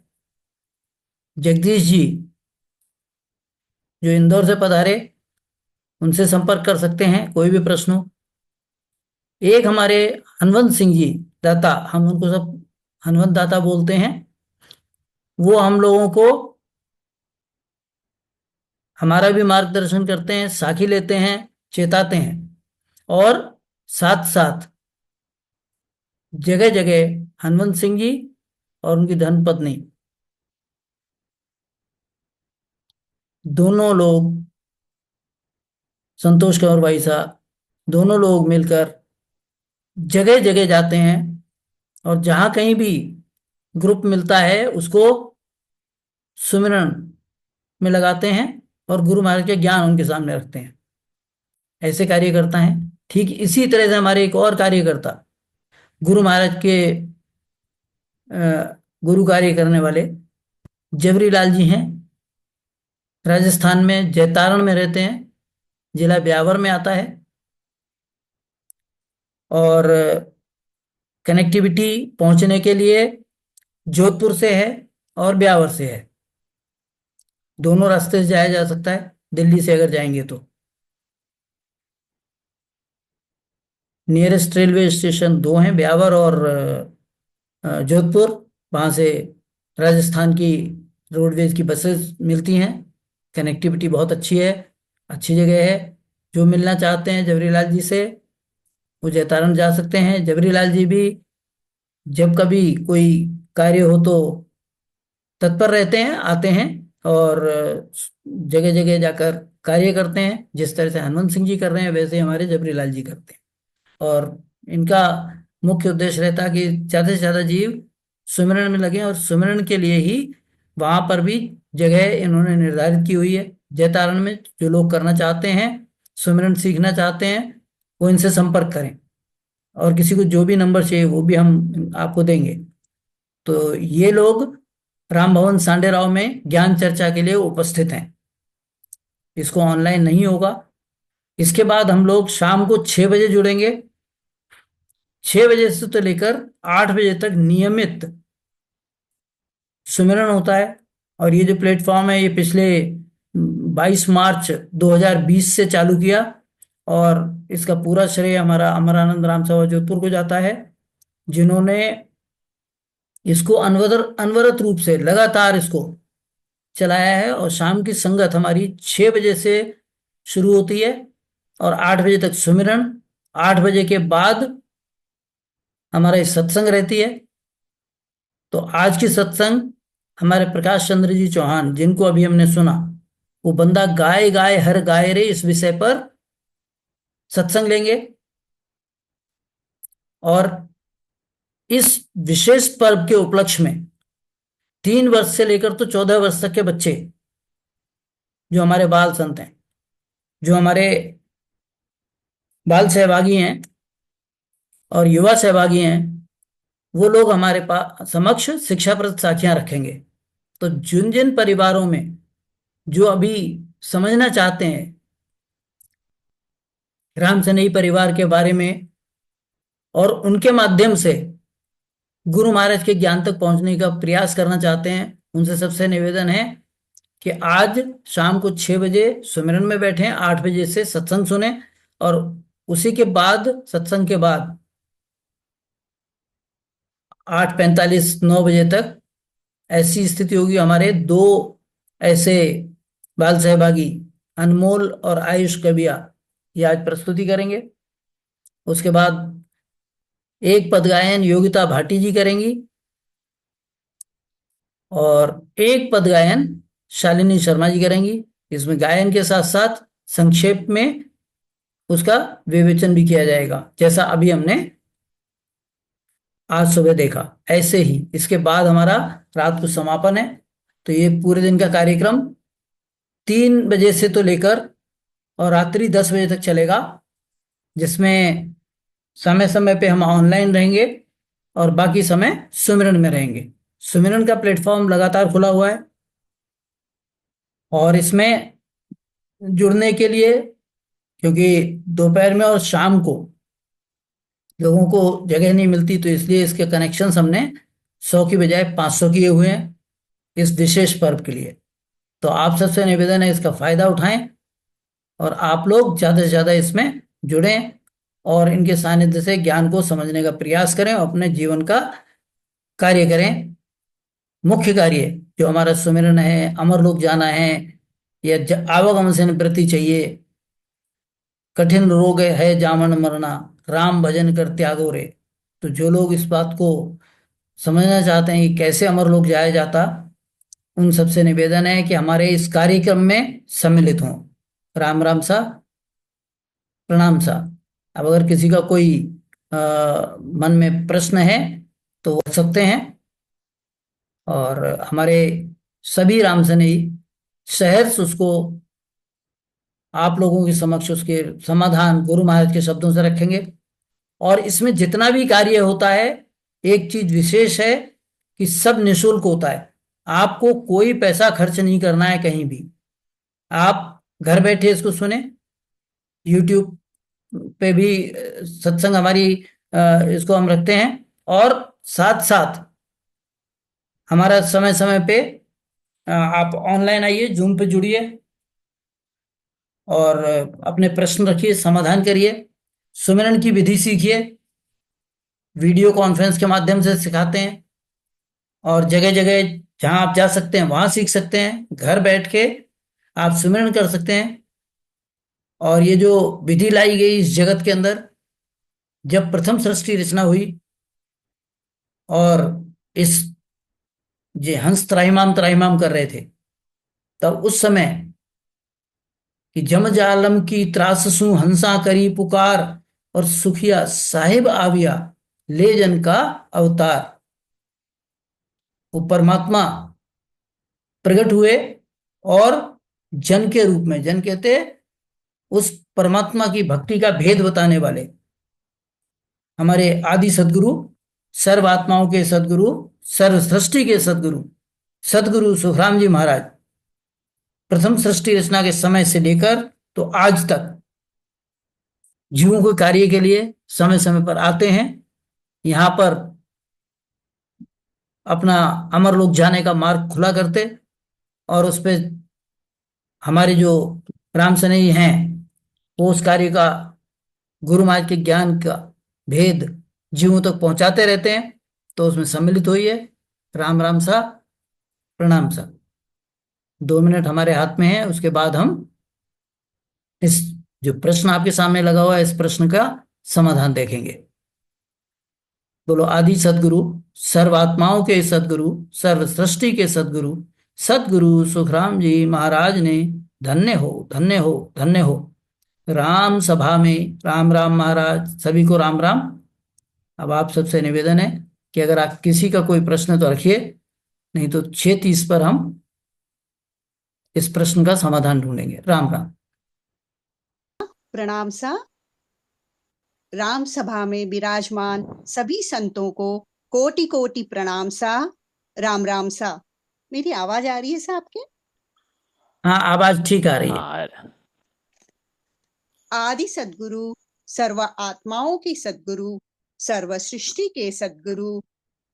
S3: जगदीश जी जो इंदौर से पधारे, उनसे संपर्क कर सकते हैं कोई भी प्रश्न हो। एक हमारे हनवंत सिंह जी दाता, हम उनको सब हनवंत दाता बोलते हैं, वो हम लोगों को हमारा भी मार्गदर्शन करते हैं, साखी लेते हैं, चेताते हैं, और साथ साथ जगह जगह हनवंत सिंह जी और उनकी धर्मपत्नी दोनों लोग, संतोष कंवर भाई साहब, दोनों लोग मिलकर जगह जगह जाते हैं और जहां कहीं भी ग्रुप मिलता है उसको सुमिरन में लगाते हैं और गुरु महाराज के ज्ञान उनके सामने रखते हैं। ऐसे कार्यकर्ता हैं। ठीक इसी तरह से हमारे एक और कार्यकर्ता, गुरु महाराज के गुरु कार्य करने वाले जबरी लाल जी हैं। राजस्थान में जैतारण में रहते हैं, जिला ब्यावर में आता है, और कनेक्टिविटी पहुंचने के लिए जोधपुर से है और ब्यावर से है। दोनों रास्ते से जाया जा सकता है, दिल्ली से अगर जाएंगे तो। नियरेस्ट रेलवे स्टेशन दो हैं, ब्यावर और जोधपुर। वहाँ से राजस्थान की रोडवेज की बसेस मिलती हैं। कनेक्टिविटी बहुत अच्छी है, अच्छी जगह है। जो मिलना चाहते हैं जबरीलाल जी से, वो जैतारण जा सकते हैं। जबरीलाल जी भी जब कभी कोई कार्य हो तो तत्पर रहते हैं, आते हैं और जगह जगह जाकर कार्य करते हैं। जिस तरह से हनुमंत सिंह जी कर रहे हैं, वैसे ही हमारे जबरीलाल जी करते हैं। और इनका मुख्य उद्देश्य रहता है कि ज़्यादा से ज़्यादा जीव सुमिरन में लगे, और सुमिरन के लिए ही वहाँ पर भी जगह इन्होंने निर्धारित की हुई है। जयतारण में जो लोग करना चाहते हैं, सुमिरन सीखना चाहते हैं, वो इनसे संपर्क करें, और किसी को जो भी नंबर चाहिए वो भी हम आपको देंगे। तो ये लोग राम भवन सांडे राव में ज्ञान चर्चा के लिए उपस्थित हैं। इसको ऑनलाइन नहीं होगा। इसके बाद हम लोग शाम को 6 बजे जुड़ेंगे। 6 बजे से तो लेकर 8 बजे तक नियमित सुमिरन होता है। और ये जो प्लेटफॉर्म है, ये पिछले 22 मार्च 2020 से चालू किया, और इसका पूरा श्रेय हमारा अमरानंद राम सभा जोधपुर को जाता है, जिन्होंने इसको अनवरत रूप से लगातार इसको चलाया है। और शाम की संगत हमारी 6 बजे से शुरू होती है और 8 बजे तक सुमिरन। 8 बजे के बाद हमारा ये सत्संग रहती है। तो आज की सत्संग हमारे प्रकाश चंद्र जी चौहान, जिनको अभी हमने सुना, वो बंदा गाय गाय हर गाय रे, इस विषय पर सत्संग लेंगे। और इस विशेष पर्व के उपलक्ष्य में 3 वर्ष से लेकर तो 14 वर्ष तक के बच्चे, जो हमारे बाल संत हैं, जो हमारे बाल सहभागी हैं और युवा सहभागी हैं, वो लोग हमारे पास समक्ष शिक्षाप्रद साखियां रखेंगे। तो जिन जिन परिवारों में जो अभी समझना चाहते हैं राम सनेही परिवार के बारे में, और उनके माध्यम से गुरु महाराज के ज्ञान तक पहुंचने का प्रयास करना चाहते हैं, उनसे सबसे निवेदन है कि आज शाम को 6 बजे सुमिरन में बैठें, 8 बजे से सत्संग सुने, और उसी के बाद, सत्संग के बाद 8:45 9 बजे तक ऐसी स्थिति होगी। हमारे दो ऐसे बाल सहभागी, अनमोल और आयुष कबिया, ये आज प्रस्तुति करेंगे। उसके बाद एक पद गायन योगिता भाटी जी करेंगी, और एक पद गायन शालिनी शर्मा जी करेंगी। इसमें गायन के साथ साथ संक्षेप में उसका विवेचन भी किया जाएगा, जैसा अभी हमने आज सुबह देखा। ऐसे ही इसके बाद हमारा रात को समापन है। तो ये पूरे दिन का कार्यक्रम 3 बजे से तो लेकर और रात्रि 10 बजे तक चलेगा, जिसमें समय समय पे हम ऑनलाइन रहेंगे और बाकी समय सुमिरन में रहेंगे। सुमिरन का प्लेटफॉर्म लगातार खुला हुआ है। और इसमें जुड़ने के लिए, क्योंकि दोपहर में और शाम को लोगों को जगह नहीं मिलती, तो इसलिए इसके कनेक्शंस हमने 100 की बजाय 500 किए हुए हैं इस विशेष पर्व के लिए। तो आप सबसे निवेदन है इसका फायदा उठाएं और आप लोग ज्यादा से ज्यादा इसमें जुड़ें और इनके सानिध्य से ज्ञान को समझने का प्रयास करें और अपने जीवन का कार्य करें। मुख्य कार्य जो हमारा सुमिरन है, अमर लोक जाना है, या आवागमन से निवृत्ति चाहिए, कठिन रोग है जामन मरना, राम भजन कर त्यागो रे। तो जो लोग इस बात को समझना चाहते हैं कि कैसे अमर लोक जाया जाता, उन सबसे निवेदन है कि हमारे इस कार्यक्रम में सम्मिलित हों। राम राम सा, प्रणाम सा। अब अगर किसी का कोई मन में प्रश्न है तो वो पूछ सकते हैं, और हमारे सभी रामसनेही सहर्ष उसको आप लोगों के समक्ष उसके समाधान गुरु महाराज के शब्दों से रखेंगे। और इसमें जितना भी कार्य होता है, एक चीज विशेष है कि सब निशुल्क होता है। आपको कोई पैसा खर्च नहीं करना है कहीं भी। आप घर बैठे इसको सुने, यूट्यूब पे भी सत्संग हमारी इसको हम रखते हैं, और साथ साथ हमारा समय समय पे आप ऑनलाइन आइए, जूम पे जुड़िए और अपने प्रश्न रखिए, समाधान करिए, सुमिरन की विधि सीखिए। वीडियो कॉन्फ्रेंस के माध्यम से सिखाते हैं, और जगह जगह जहां आप जा सकते हैं वहां सीख सकते हैं। घर बैठ के आप सुमिरन कर सकते हैं। और ये जो विधि लाई गई इस जगत के अंदर, जब प्रथम सृष्टि रचना हुई और इस जे हंस त्राहिमाम त्राहिमाम कर रहे थे, तब उस समय कि जम जालम की त्राससु हंसा करी पुकार, और सुखिया साहिब आविया ले जन का अवतार। वो परमात्मा प्रकट हुए और जन के रूप में, जन कहते उस परमात्मा की भक्ति का भेद बताने वाले हमारे आदि सदगुरु, सर्व आत्माओं के सदगुरु, सर्व सृष्टि के सदगुरु, सदगुरु सुखराम जी महाराज प्रथम सृष्टि रचना के समय से लेकर तो आज तक जीवों के कार्य के लिए समय समय पर आते हैं। यहाँ पर अपना अमर लोक जाने का मार्ग खुला करते, और उस पे हमारे जो राम सनेही हैं वो उस कार्य का, गुरु महाराज के ज्ञान का भेद जीवों तक पहुंचाते रहते हैं। तो उसमें सम्मिलित होइए। राम राम सा, प्रणाम सा। 2 मिनट हमारे हाथ में है, उसके बाद हम इस जो प्रश्न आपके सामने लगा हुआ है इस प्रश्न का समाधान देखेंगे। बोलो आदि सदगुरु, सर्व आत्माओं के सदगुरु, सर्व सृष्टि के सदगुरु, सदगुरु सुखराम जी महाराज ने धन्य हो, धन्य हो, धन्य हो। राम सभा में राम राम महाराज, सभी को राम राम। अब आप सबसे निवेदन है कि अगर आप किसी का कोई प्रश्न तो रखिए, नहीं तो 6:30 पर हम इस प्रश्न का समाधान ढूंढेंगे। राम राम।
S6: प्रणाम सा। राम सभा में विराजमान सभी संतों को कोटि कोटि प्रणाम सा। राम राम सा। मेरी आवाज आ रही है सा आपके?
S3: हाँ, आवाज ठीक आ रही है।
S4: हाँ,
S6: आदि सदगुरु, सर्व आत्माओं के सदगुरु, सर्व सृष्टि के सदगुरु,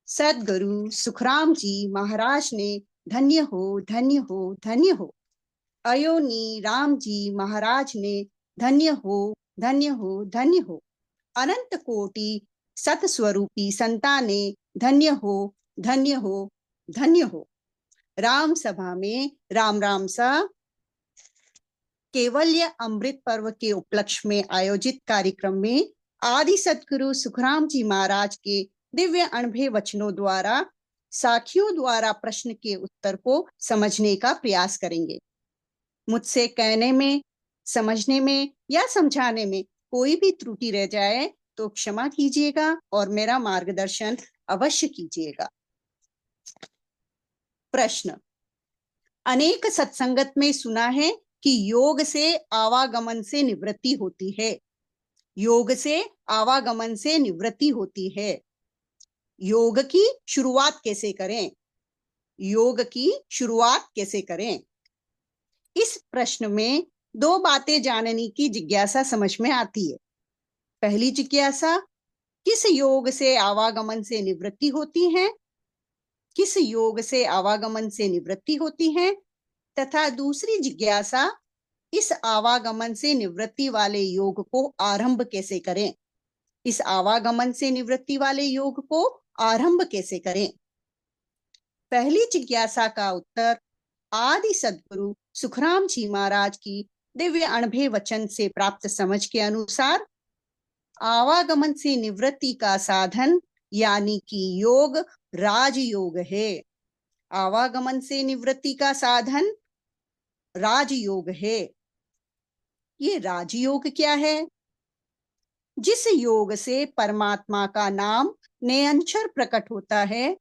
S6: सदगुरु सुखराम जी महाराज ने धन्य हो, धन्य हो, धन्य हो। अयोनी राम जी महाराज ने धन्य हो, धन्य हो, धन्य हो। अनंत कोटि सत स्वरूपी संताने धन्य हो, धन्य हो, धन्य हो। राम सभा में राम राम सा। केवल्य अमृत पर्व के उपलक्ष्य में आयोजित कार्यक्रम में आदि सदगुरु सुखराम जी महाराज के दिव्य अनुभव वचनों द्वारा साखियों द्वारा प्रश्न के उत्तर को समझने का प्रयास करेंगे। मुझसे कहने में, समझने में या समझाने में कोई भी त्रुटि रह जाए तो क्षमा कीजिएगा और मेरा मार्गदर्शन अवश्य कीजिएगा। प्रश्न। अनेक सत्संगत में सुना है कि योग से आवागमन से निवृत्ति होती है। योग से आवागमन से निवृत्ति होती है। योग की शुरुआत कैसे करें? योग की शुरुआत कैसे करें? इस प्रश्न में दो बातें जानने की जिज्ञासा समझ में आती है। पहली जिज्ञासा, किस योग से आवागमन से निवृत्ति होती है, किस योग से आवागमन से निवृत्ति होती है, तथा दूसरी जिज्ञासा, इस आवागमन से निवृत्ति वाले योग को आरंभ कैसे करें, इस आवागमन से निवृत्ति वाले योग को आरंभ कैसे करें। पहली जिज्ञासा का उत्तर आदि सदगुरु सुखराम जी महाराज की दिव्य अनुभव वचन से प्राप्त समझ के अनुसार आवागमन से निवृत्ति का साधन यानी कि योग राजयोग है। आवागमन से निवृत्ति का साधन राजयोग है। ये राजयोग क्या है? जिस योग से परमात्मा का नाम निरंतर प्रकट होता है,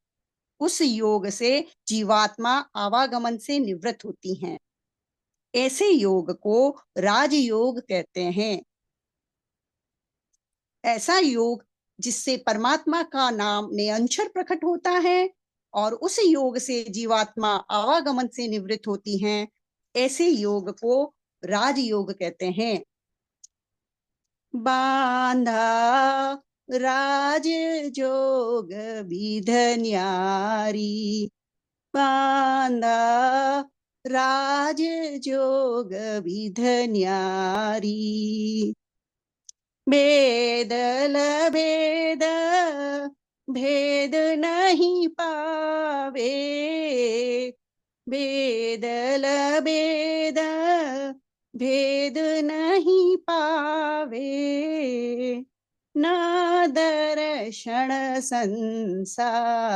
S6: उस योग से जीवात्मा आवागमन से निवृत्त होती हैं। ऐसे योग को राजयोग कहते हैं। ऐसा योग जिससे परमात्मा का नाम निरंतर प्रकट होता है और उस योग से जीवात्मा आवागमन से निवृत्त होती हैं, ऐसे योग को राजयोग कहते हैं। बांधा राज जोग विध न्यारी, बांधा राज जोग विध न्यारी, बेदल भेद भेद नहीं पावे, बेदल भेद भेद नहीं पावे, न दर्शन संसारी,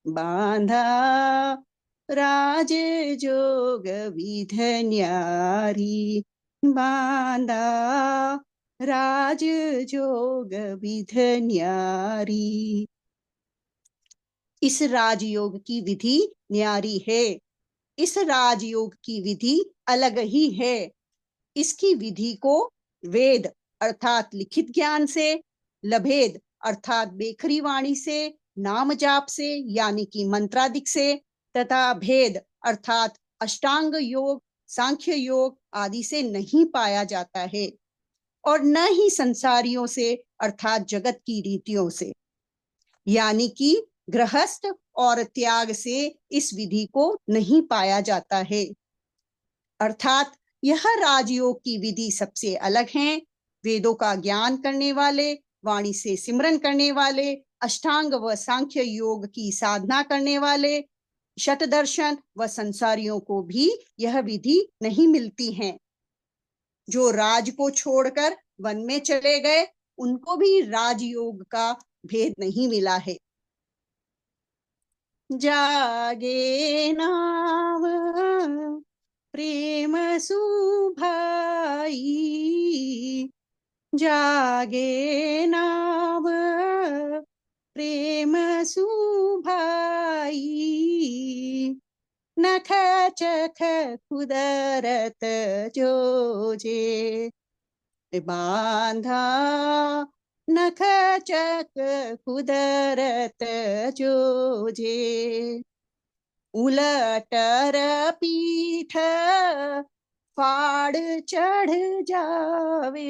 S6: बांधा राज जोग विध न्यारी, बांधा राज जोग विध न्यारी। इस राजयोग की विधि न्यारी है। इस राजयोग की विधि अलग ही है। इसकी विधि को वेद अर्थात लिखित ज्ञान से, लभेद अर्थात बेखरी वाणी से, नाम जाप से यानी कि मंत्रादिक से, तथा भेद अर्थात अष्टांग योग, सांख्य योग आदि से नहीं पाया जाता है और न ही संसारियों से अर्थात जगत की रीतियों से, यानी कि गृहस्थ और त्याग से इस विधि को नहीं पाया जाता है। अर्थात यह राजयोग की विधि सबसे अलग है। वेदों का ज्ञान करने वाले, वाणी से सिमरन करने वाले, अष्टांग व सांख्य योग की साधना करने वाले, शतदर्शन व संसारियों को भी यह विधि नहीं मिलती है। जो राज को छोड़कर वन में चले गए, उनको भी राजयोग का भेद नहीं मिला है। जागे नाव प्रेम सुभाई, जागे नाव प्रेम सुभाई, नख चख कुदरत जोजे, बांधा नख चक कुदरत जोजे, उलटर पीठ फाड़ चढ़ जावे,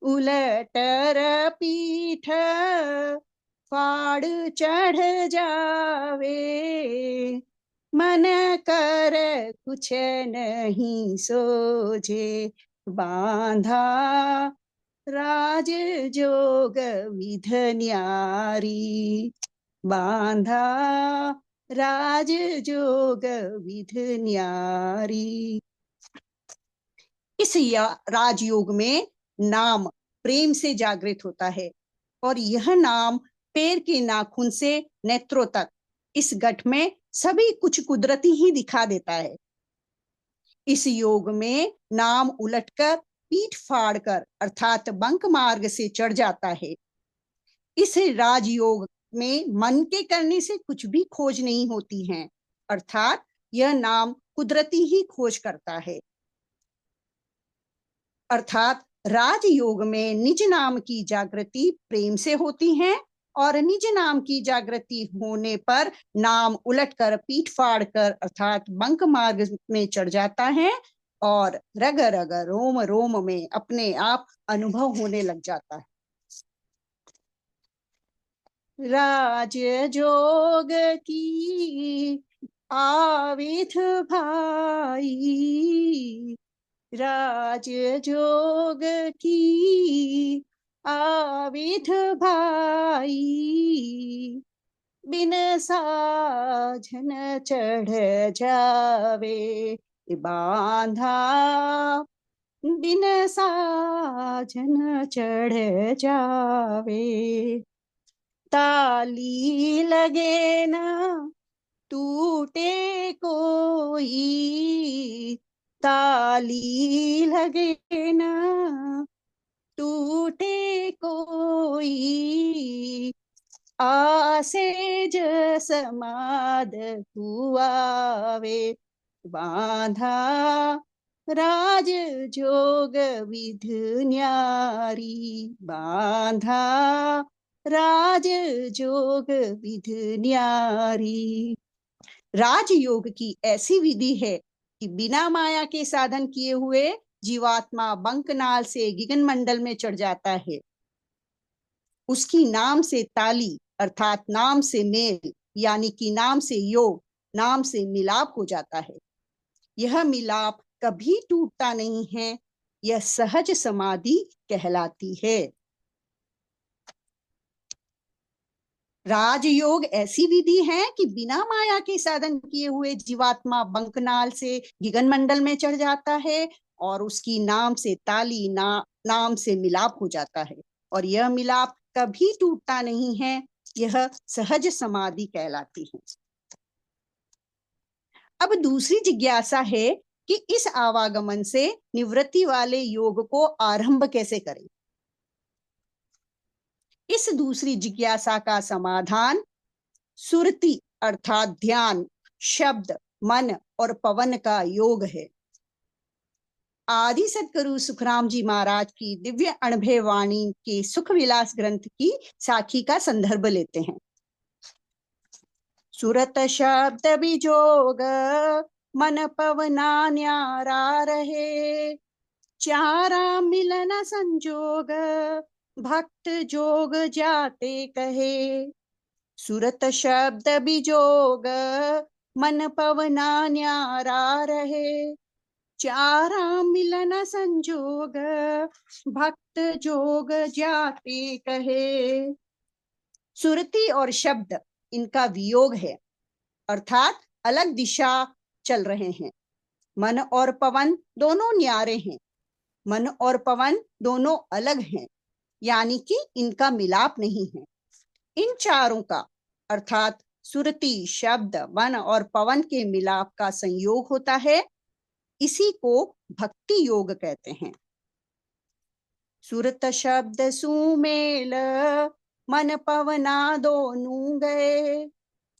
S6: उलटर पीठ फाड़ चढ़ जावे, मन कर कुछ नहीं सोचे, बांधा राज जोग विध न्यारी, बांधा राज जोग विध न्यारी। इस राजयोग में नाम प्रेम से जागृत होता है और यह नाम पैर के नाखून से नेत्रों तक इस गठ में सभी कुछ कुदरती ही दिखा देता है। इस योग में नाम उलटकर पीठ फाड़कर अर्थात बंक मार्ग से चढ़ जाता है। इस राजयोग में मन के करने से कुछ भी खोज नहीं होती है, अर्थात यह नाम कुदरती ही खोज करता है। अर्थात राजयोग में निज नाम की जागृति प्रेम से होती है और निज नाम की जागृति होने पर नाम उलटकर पीठ फाड़कर अर्थात बंक मार्ग में चढ़ जाता है और रग रग रोम रोम में अपने आप अनुभव होने लग जाता है। राज जोग की आविथ भाई, राज जोग की आविथ भाई, बिन साझन चढ़ जावे बांधा, बिन साझन चढ़ जावे। ताली लगे ना टूटे कोई, ताली लगे ना टूटे कोई, आसेज समाद हुआवे बांधा, राज जोग विध न्यारी बांधा, राज जोग विध न्यारी। राजयोग की ऐसी विधि है कि बिना माया के साधन किए हुए जीवात्मा बंकनाल से गिगन मंडल में चढ़ जाता है। उसकी नाम से ताली अर्थात नाम से मेल यानी कि नाम से योग, नाम से मिलाप हो जाता है। यह मिलाप कभी टूटता नहीं है, यह सहज समाधि कहलाती है। राजयोग ऐसी विधि है कि बिना माया के साधन किए हुए जीवात्मा बंकनाल से गिगन मंडल में चढ़ जाता है और उसकी नाम से ताली नाम से मिलाप हो जाता है और यह मिलाप कभी टूटता नहीं है, यह सहज समाधि कहलाती है। अब दूसरी जिज्ञासा है कि इस आवागमन से निवृत्ति वाले योग को आरंभ कैसे करें। इस दूसरी जिज्ञासा का समाधान सुरति अर्थात ध्यान, शब्द, मन और पवन का योग है। आदि सदगुरु सुखराम जी महाराज की दिव्य अनुभव वाणी के सुख विलास ग्रंथ की साखी का संदर्भ लेते हैं। सुरत शब्द बिजोग मन पवना न्यारा रहे, चारा मिलन संजोग भक्त जोग जाते कहे। सुरत शब्द बिजोग मन पवना न्यारा रहे, चारा मिलन संजोग भक्त जोग जाते कहे। सुरति और शब्द इनका वियोग है अर्थात अलग दिशा चल रहे हैं। मन और पवन दोनों न्यारे हैं, मन और पवन दोनों अलग हैं यानी कि इनका मिलाप नहीं है। इन चारों का अर्थात सुरति, शब्द, मन और पवन के मिलाप का संयोग होता है, इसी को भक्ति योग कहते हैं। सुरत शब्द सुमेल मन पवना दोनों गए,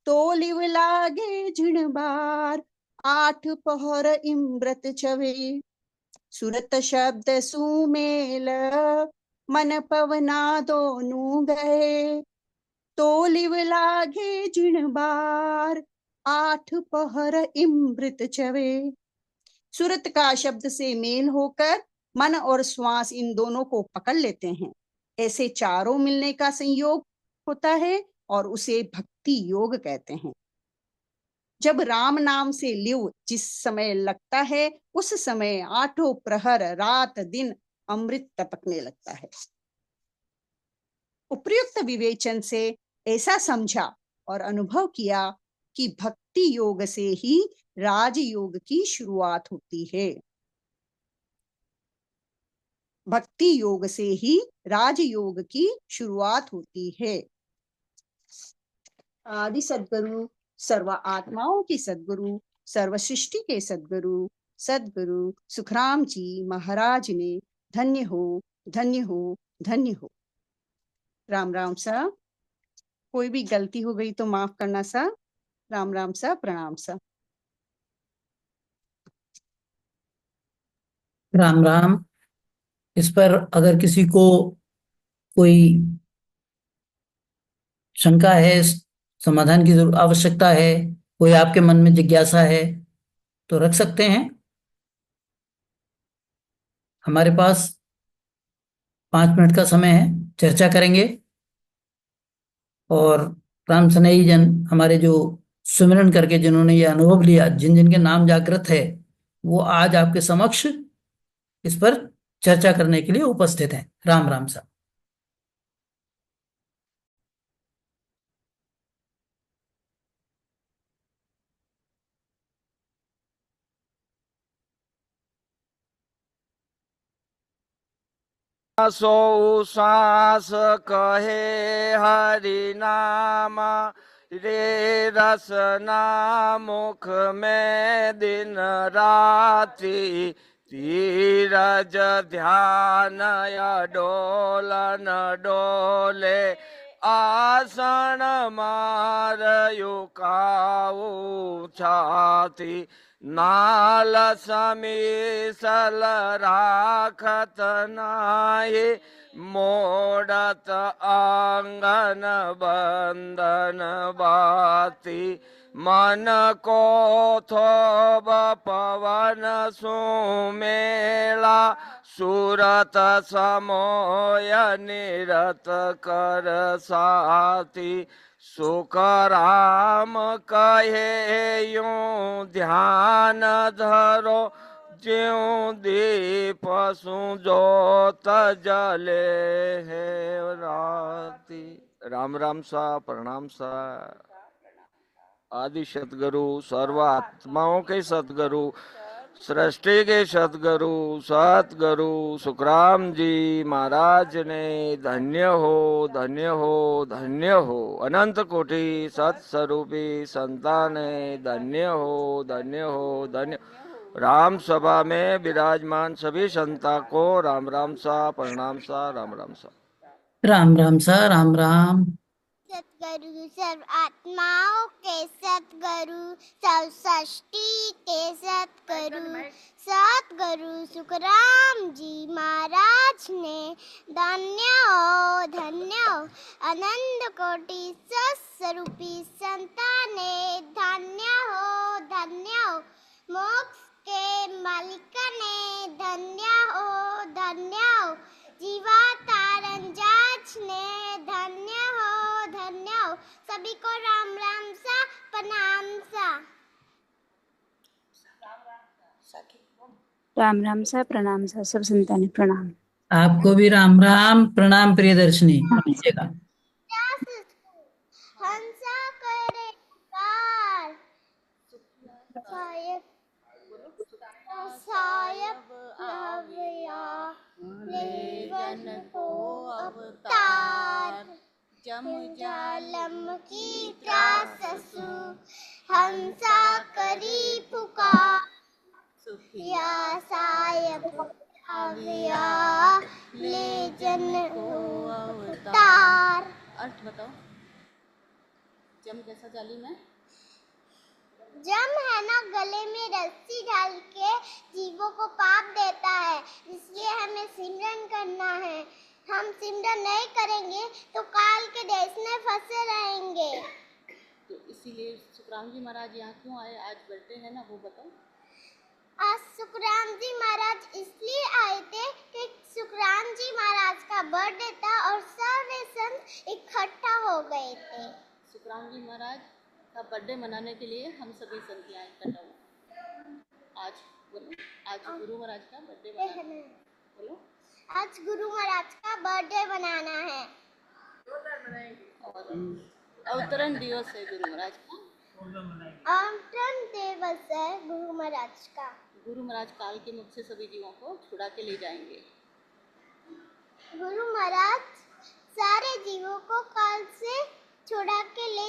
S6: तो लिव लागे झिण बार 8 पहर इमृत छवे। सुरत शब्द सुमेल मन पवना दोनों गए, तो लिव लागे जिण बार 8 पहर इमृत छवे। सुरत का शब्द से मेल होकर मन और श्वास इन दोनों को पकड़ लेते हैं, ऐसे चारों मिलने का संयोग होता है और उसे भक्ति योग कहते हैं। जब राम नाम से लिव जिस समय लगता है उस समय 8 प्रहर रात दिन अमृत टपकने लगता है। उपयुक्त विवेचन से ऐसा समझा और अनुभव किया कि भक्ति योग से ही राजयोग की शुरुआत होती है। भक्ति योग से ही राजयोग की शुरुआत होती है। आदि सद्गुरु, सर्व आत्माओं के सद्गुरु, सर्व सृष्टि के सद्गुरु सद्गुरु सुखराम जी महाराज ने धन्य हो, धन्य हो, धन्य हो। राम राम सा। कोई भी गलती हो गई तो माफ करना सा। राम राम सा, प्रणाम सा।
S3: राम राम। इस पर अगर किसी को कोई शंका है, समाधान की आवश्यकता है, कोई आपके मन में जिज्ञासा है तो रख सकते हैं। हमारे पास 5 मिनट का समय है, चर्चा करेंगे। और राम सनेही जन हमारे जो सुमिरन करके जिन्होंने ये अनुभव लिया, जिन जिनके नाम जागृत है, वो आज आपके समक्ष इस पर चर्चा करने के लिए उपस्थित हैं। राम राम साहब।
S7: सो सांस कहे हरि नाम, रे रसना मुख में दिन रात्रि, धीरज ध्यान डोलन डोले, आसन मारयु काऊ छाती, नाल समीसल राखत नाहि, मोड़त आंगन बंदन बाती, मन को थोब पवन सुमेला, सूरत समोय निरत कर साथी, सुख राम कहे यूं ध्यान धरो, ज्यों दीप सुजोत जले है राती। राम राम सा, प्रणाम सा। आदि सतगुरु, सर्व आत्माओं के सतगुरु, सृष्टि के सतगुरु सतगुरु सुखराम जी महाराज ने धन्य हो, धन्य हो, धन्य हो। अनंत कोटि सत्स्वरूपी संतान धन्य हो, धन्य हो, धन्य। राम सभा में विराजमान सभी संता को राम राम सा, प्रणाम सा, राम राम सा।
S3: राम राम सा, राम राम।
S8: सतगुरु सर्व आत्माओं के सतगुरु, सब सृष्टि के सतगुरु, सतगुरु सुखराम जी महाराज ने धन्य हो, धन्य हो। अनंत कोटि सत्स्वरूपी संतान ने धन्य हो, धन्य हो। मोक्ष के मालिक ने धन्य हो, धन्य हो। जीवा तारण जाच ने धन्य हो, धन्य हो। सभी को राम राम सा, प्रणाम सा।
S9: राम राम सा, प्रणाम सा। सब संतान प्रणाम।
S3: आपको भी राम राम, प्रणाम प्रियदर्शनी। लीजिएगा।
S8: हंसा करे पुकार, सायब आविया, लेवन को अवतार, जम जालम की त्राससु, हंसा करी पुकार, या सायब आविया, ले जन को अवतार।
S9: अर्थ बताओ। जम कैसा जाली में?
S8: जम है ना, गले में रस्सी डाल के जीवों को पाप देता है, इसलिए हमें सिमरन करना है। हम सिमरन नहीं करेंगे तो काल के देश में फंसे रहेंगे।
S9: तो इसीलिए सुखराम जी महाराज यहाँ क्यों आए? आज बर्थडे है ना, वो बताओ।
S8: आज सुखराम जी महाराज इसलिए आए थे कि सुखराम जी महाराज का बर्थडे था और सारे संत इकट्ठा हो गए थे।
S9: सुखराम जी महाराज का बर्थडे मनाने के लिए हम सभी संत यहाँ इकट्ठा हुए। आज बोलो, आज गुरु महाराज का बर्थडे मनाना। बोलो,
S8: आज गुरु महाराज का बर्थडे मनाना है।
S9: और अवतरण दिवस है गुरु महाराज का।
S8: अवतरण दिवस है गुरु महाराज का।
S9: गुरु महाराज काल के मुख से सभी जीवों को छुड़ा के ले जाएंगे।
S8: गुरु महाराज सारे जीवों को काल से छुड़ा के ले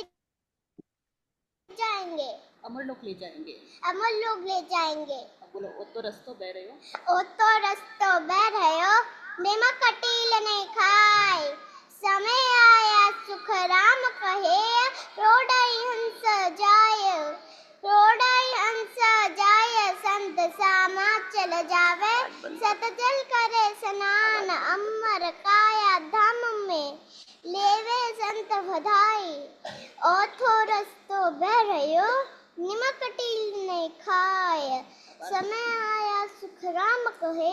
S8: जाएंगे,
S9: अमर लोक ले जाएंगे,
S8: अमर लोग ले जाएंगे।
S9: अब बोलो, ओ तो रस्तो बह रहे हो,
S8: ओ तो रस्तो बह रहे हो, निम कटील नहीं खाए, समय आया सुख राम कहे, रोड़ाई हंस जाए, रोड़ाई हंस जाए, संत सामा चल जावे, सतजल करे स्नान, अमर काया धाम में लेवे संत वधाई ओथो रस्तो बह रह्यो निमक टील ने खाए समय आया सुख राम कहे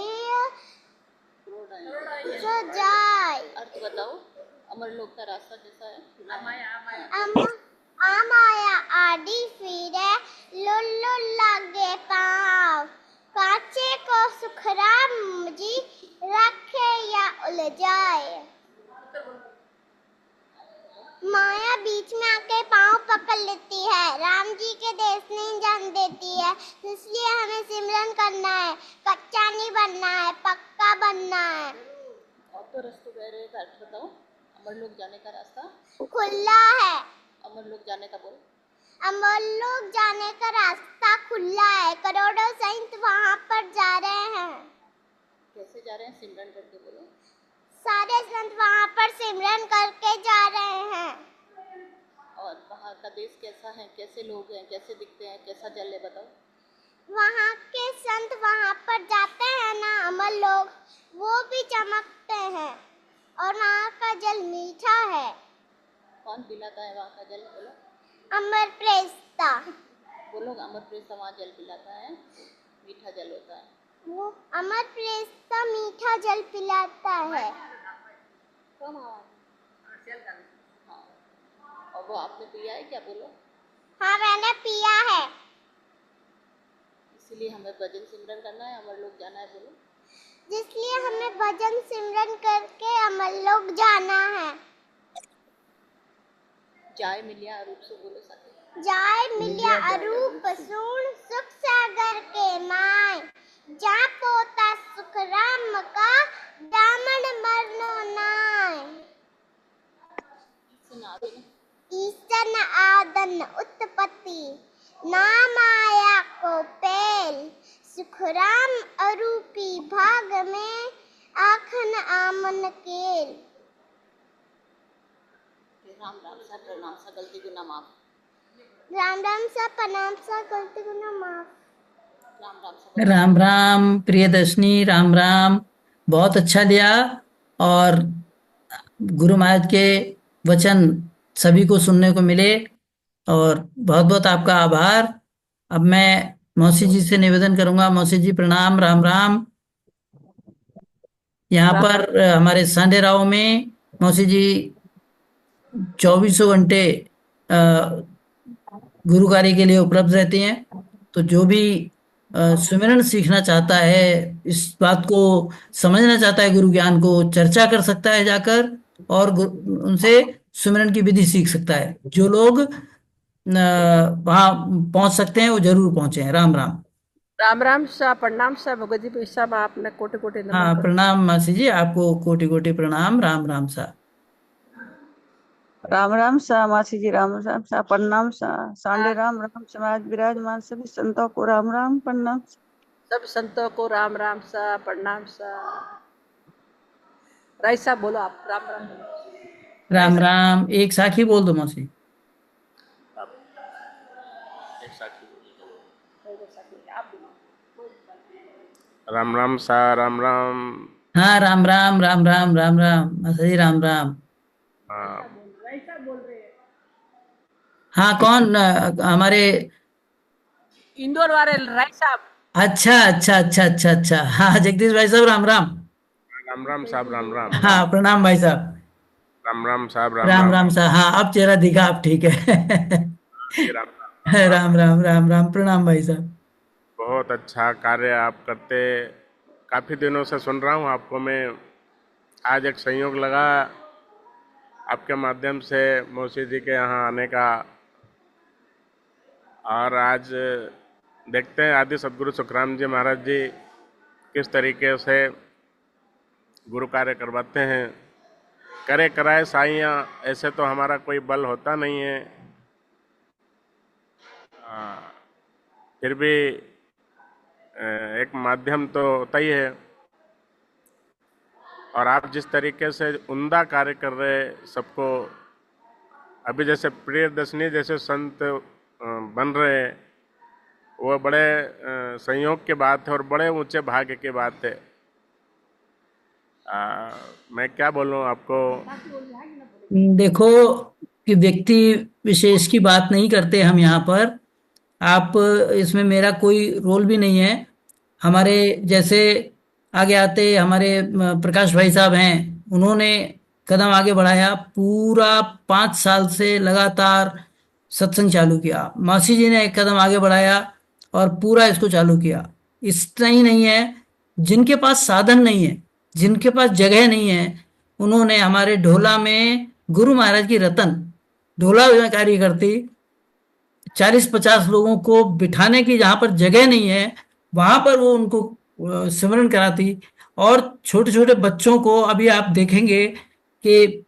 S8: सो जाय।
S9: अर्थ बताओ, अमर लोक का रास्ता कैसा है?
S8: आमाया आडी फिरे लुल्लु लागे पाँव काचे को सुख राम जी रखे या उलझाए। माया बीच में आके पाँव पकड़ लेती है, राम जी के देश नहीं जान देती है, इसलिए हमें सिमरन करना है, कच्चा नहीं बनना है, पक्का बनना है।
S9: और तो रास्ते बह रहे का अर्थ बताओ, अमर लोक जाने का रास्ता
S8: खुला है।
S9: अमर लोक जाने का बोलो।
S8: अमर लोक जाने का रास्ता खुला है, करोड़ों संत वहाँ पर जा रहे हैं।
S9: कैसे जा रहे हैं? सिमरन करके बोलो।
S8: सारे संत वहाँ पर सिमरन करके जा रहे हैं।
S9: और वहाँ का देश कैसा है, कैसे लोग हैं, कैसे दिखते हैं, कैसा जल है बताओ।
S8: वहाँ के संत वहाँ पर जाते हैं ना अमर लोग, वो भी चमकते हैं और वहाँ का जल मीठा है।
S9: कौन पिलाता है वहाँ का जल बोलो।
S8: अमर प्रेस्ता।
S9: बोलो, अमर प्रेस्ता वहाँ जल पिलाता है, मीठा जल होता है।
S8: वो अमर प्रेस्ता मीठा जल पिलाता है।
S9: हाँ, और वो आपने पिया है क्या बोलो।
S8: हाँ मैंने पिया है।
S9: इसीलिए हमें भजन सिमरन करना है, अमर लोक जाना है बोलो।
S8: जिसलिए हमें भजन सिमरन करके अमर लोक जाना है।
S9: जाय मिलिया अरूप से बोलो साथी।
S8: जाय मिलिया अरूप सुन सुख सागर के माय जा पोता सुख राम का दामन मरनो नाय। ईसन आदन उत्पत्ति नाम आया को पेल सुख राम अरूपी भाग में आखन आमन केल।
S9: राम राम सा प्रणाम सा गलती गुना माफ।
S8: राम राम सा प्रणाम सा गलती गुना माफ।
S9: राम राम सा
S3: राम राम प्रियदर्शनी, राम राम। बहुत अच्छा लिया और गुरु महाराज के वचन सभी को सुनने को मिले और बहुत बहुत आपका आभार। अब मैं मौसी जी से निवेदन करूंगा। मौसी जी प्रणाम, राम राम। यहाँ पर हमारे सांडे राव में मौसी जी 24 घंटे गुरु कार्य के लिए उपलब्ध रहती हैं। तो जो भी सुमिरन सीखना चाहता है, इस बात को समझना चाहता है, गुरु ज्ञान को चर्चा कर सकता है जाकर और उनसे सुमिरन की विधि सीख सकता है। जो लोग वहाँ पहुंच सकते हैं वो जरूर पहुंचे हैं। राम राम।
S10: राम राम सा प्रणाम सा भगत जी साहब, आपने कोटि कोटि नमन।
S3: हाँ प्रणाम मासी जी, आपको कोटि कोटि प्रणाम। राम राम सा।
S11: राम राम सा मासी जी, राम राम सा प्रणाम सा। सांडे राम राम समाज विराजमान सभी संतों को राम राम प्रणाम।
S10: सब संतों को राम राम सा प्रणाम सा। राय साहब बोलो आप। राम राम बोलो।
S3: राम राम। एक साखी बोल दो मौसी।
S9: एक साखी
S12: राम राम सा। राम राम।
S3: हाँ राम राम राम राम राम राम माता जी, राम राम। हाँ कौन हमारे
S10: इंदौर वाले राय साहब।
S3: अच्छा अच्छा अच्छा अच्छा अच्छा। हाँ जगदीश भाई साहब, राम राम।
S12: राम राम साहब, राम राम।
S3: हाँ प्रणाम भाई साहब।
S12: राम राम साहब, राम
S3: राम
S12: राम।
S3: राम साहब। हाँ अब चेहरा दिखा, अब ठीक है। राम राम राम राम। प्रणाम भाई साहब।
S12: बहुत अच्छा कार्य आप करते, काफी दिनों से सुन रहा हूँ आपको मैं। आज एक संयोग लगा आपके माध्यम से मौसी जी के यहाँ आने का, और आज देखते हैं आदि सदगुरु सुखराम जी महाराज जी किस तरीके से गुरु कार्य करवाते हैं। करे कराए साइयाँ, ऐसे तो हमारा कोई बल होता नहीं है, फिर भी एक माध्यम तो होता ही है। और आप जिस तरीके से उम्दा कार्य कर रहे सबको, अभी जैसे प्रियदर्शनी जैसे संत बन रहे, वो बड़े संयोग की बात है और बड़े ऊंचे भाग्य की बात है। मैं क्या बोलूं आपको।
S3: देखो कि व्यक्ति विशेष की बात नहीं करते हम यहाँ पर। आप इसमें मेरा कोई रोल भी नहीं है। हमारे जैसे आगे आते हमारे प्रकाश भाई साहब हैं, उन्होंने कदम आगे बढ़ाया, पूरा 5 साल से लगातार सत्संग चालू किया। मासी जी ने एक कदम आगे बढ़ाया और पूरा इसको चालू किया। इतना ही नहीं है, जिनके पास साधन नहीं है, जिनके पास जगह नहीं है, उन्होंने हमारे ढोला में गुरु महाराज की रतन ढोला में कार्य करती 40-50 लोगों को बिठाने की, जहां पर जगह नहीं है वहां पर वो उनको सिमरन कराती। और छोटे छोटे बच्चों को अभी आप देखेंगे कि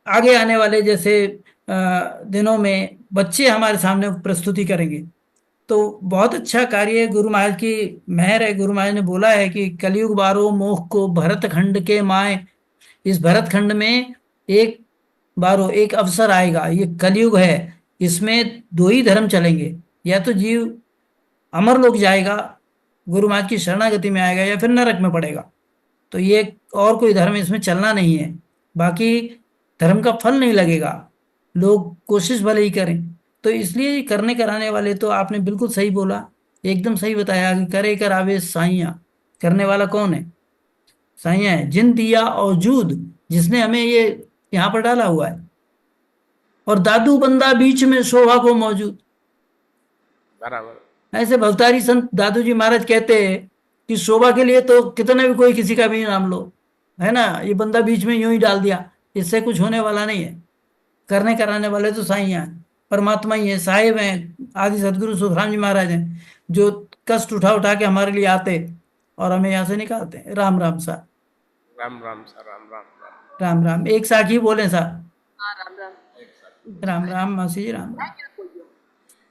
S3: आगे आने वाले जैसे दिनों में बच्चे हमारे सामने प्रस्तुति करेंगे। तो बहुत अच्छा कार्य है, गुरु महाराज की मेहर है। गुरु महाराज ने बोला है कि कलयुग बारो मोह को भरत खंड के माए। इस भरत खंड में एक बारो एक अवसर आएगा, ये कलयुग है, इसमें दो ही धर्म चलेंगे। या तो जीव अमर लोक जाएगा, गुरु महाराज की शरणागति में आएगा, या फिर नरक में पड़ेगा। तो ये और कोई धर्म इसमें चलना नहीं है। बाकी धर्म का फल नहीं लगेगा, लोग कोशिश भले ही करें। तो इसलिए करने कराने वाले, तो आपने बिल्कुल सही बोला, एकदम सही बताया कि करे करावे साइया। करने वाला कौन है? साइया है, जिन दिया औजूद, जिसने हमें ये यहाँ पर डाला हुआ है। और दादू बंदा बीच में शोभा को मौजूद।
S12: बराबर।
S3: ऐसे भवतारी संत दादू जी महाराज कहते हैं कि शोभा के लिए तो कितना भी कोई किसी का भी नाम लो, है ना, ये बंदा बीच में यूं ही डाल दिया, इससे कुछ होने वाला नहीं है। करने कराने वाले तो साईं हैं, परमात्मा ही है, साहिब हैं, आदि सदगुरु सुखराम जी महाराज हैं, जो कष्ट उठा उठा के हमारे लिए आते और हमें यहाँ से निकालते हैं। राम राम सा,
S12: राम राम सा, राम राम
S3: राम राम। एक साखी बोले सा,
S10: हाँ, राम राम।
S3: राम राम मासी जी, राम राम।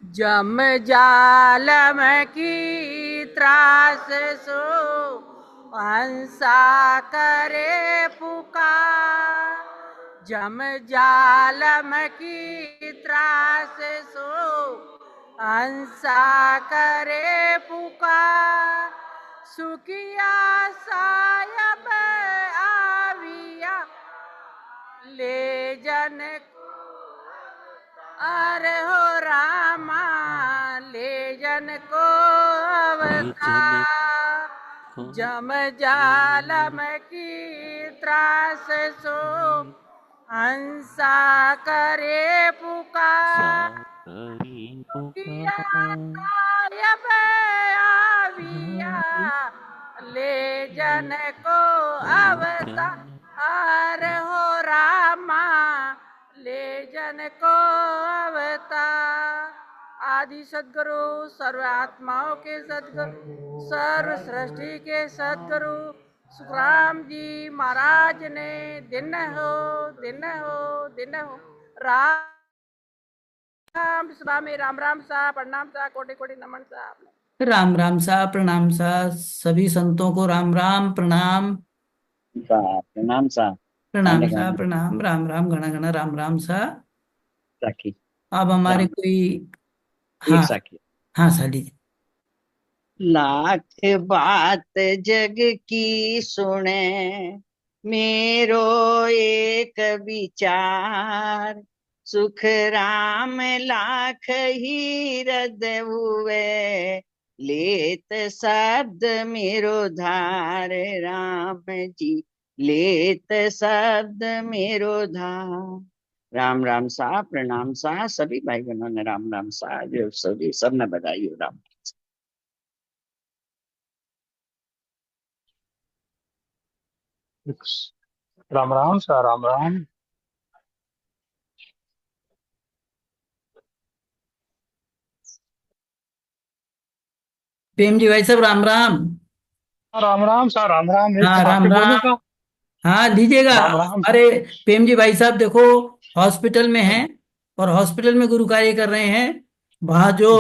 S10: जम जालम की त्रास सो हंसा करे पुकार। जम जालम की त्रास सो हंसा करे पुकार। सुखिया सायब आविया ले जन अरे हो रामा ले जन को अवतार। जम जालम की त्रास सो हंसा करे पुकार। किया सायब आविया ले जन को अवतार हो रामा ले जन को अवतार। आदि सदगुरु सर्व आत्माओं के सदगुरु सर्व सृष्टि के सदगुरु सुखराम जी महाराज ने दिन हो दिन हो दिन हो। राम स्वामी राम राम सा, प्रणाम सा, कोटि कोटि नमन सा।
S3: राम राम सा, प्रणाम सा, सभी संतों को राम राम प्रणाम।
S1: प्रणाम सा,
S3: प्रणाम सा, प्रणाम, राम राम, घना घना राम राम सा।
S1: साखी
S3: अब हमारे
S1: राम।
S3: कोई,
S1: एक
S3: हाँ
S1: साखी।
S3: हाँ साली जी।
S1: लाख बात जग की सुने मेरो एक विचार। सुख राम लाख ही रद हुए लेत शब्द मेरो धार। राम जी लेत शब्द मेरो धार। राम राम सा, प्रणाम सा, सभी भाई बहनों ने राम राम सा, जो सभी सबने बधाई हो राम।
S13: राम राम सा, राम राम।
S3: प्रेम जी भाई साहब, राम राम।
S13: राम राम सा, राम राम। एक
S3: हाँ राम
S13: साखी बोलूं
S3: राम।
S13: का?
S3: हाँ लीजिएगा।
S13: राम राम सा।
S3: अरे प्रेम जी भाई साहब देखो, हॉस्पिटल में हैं और हॉस्पिटल में गुरु कार्य कर रहे हैं। वहां जो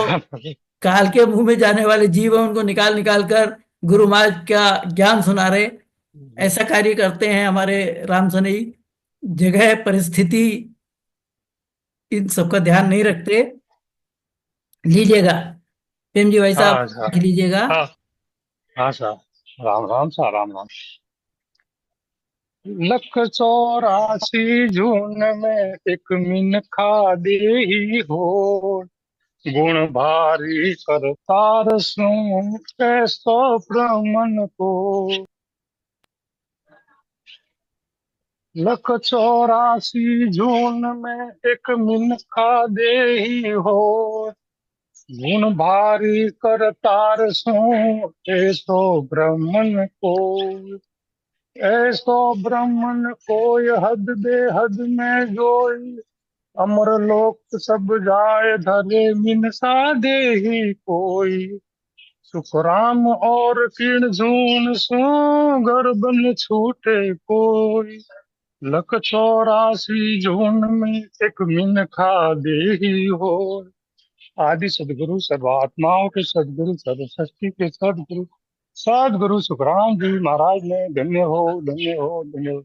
S3: काल के मुंह में जाने वाले जीव हैं उनको निकाल निकाल कर गुरु महाराज का ज्ञान सुना रहे, ऐसा कार्य करते हैं हमारे राम सनई। जगह परिस्थिति इन सबका ध्यान नहीं रखते। लीजिएगा प्रेम जी भाई साहब,
S13: हाँ सा,
S3: लीजिएगा।
S13: हाँ हाँ सा, राम राम सा, राम राम। 184 जून में एक मिनखा देही हो, गुण भारी करतार सू कैसो ब्रह्मन को। 184 जून में एक मिनखा देही हो, गुण भारी करतार सू ऐसो ब्रह्मन को। ऐसो ब्रह्मन कोय हद बेहद में जोई, अमर लोक सब जाए धरे मिनसा देही कोई। सुख राम और किण झून सो गर्दन छूटे कोई। 184 जून में एक मिनखा देही हो। आदि सदगुरु सर्वात्माओं के सदगुरु सर्वसृष्टि के सदगुरु सदगुरु सुखराम जी महाराज ने धन्य हो धन्य हो धन्य हो।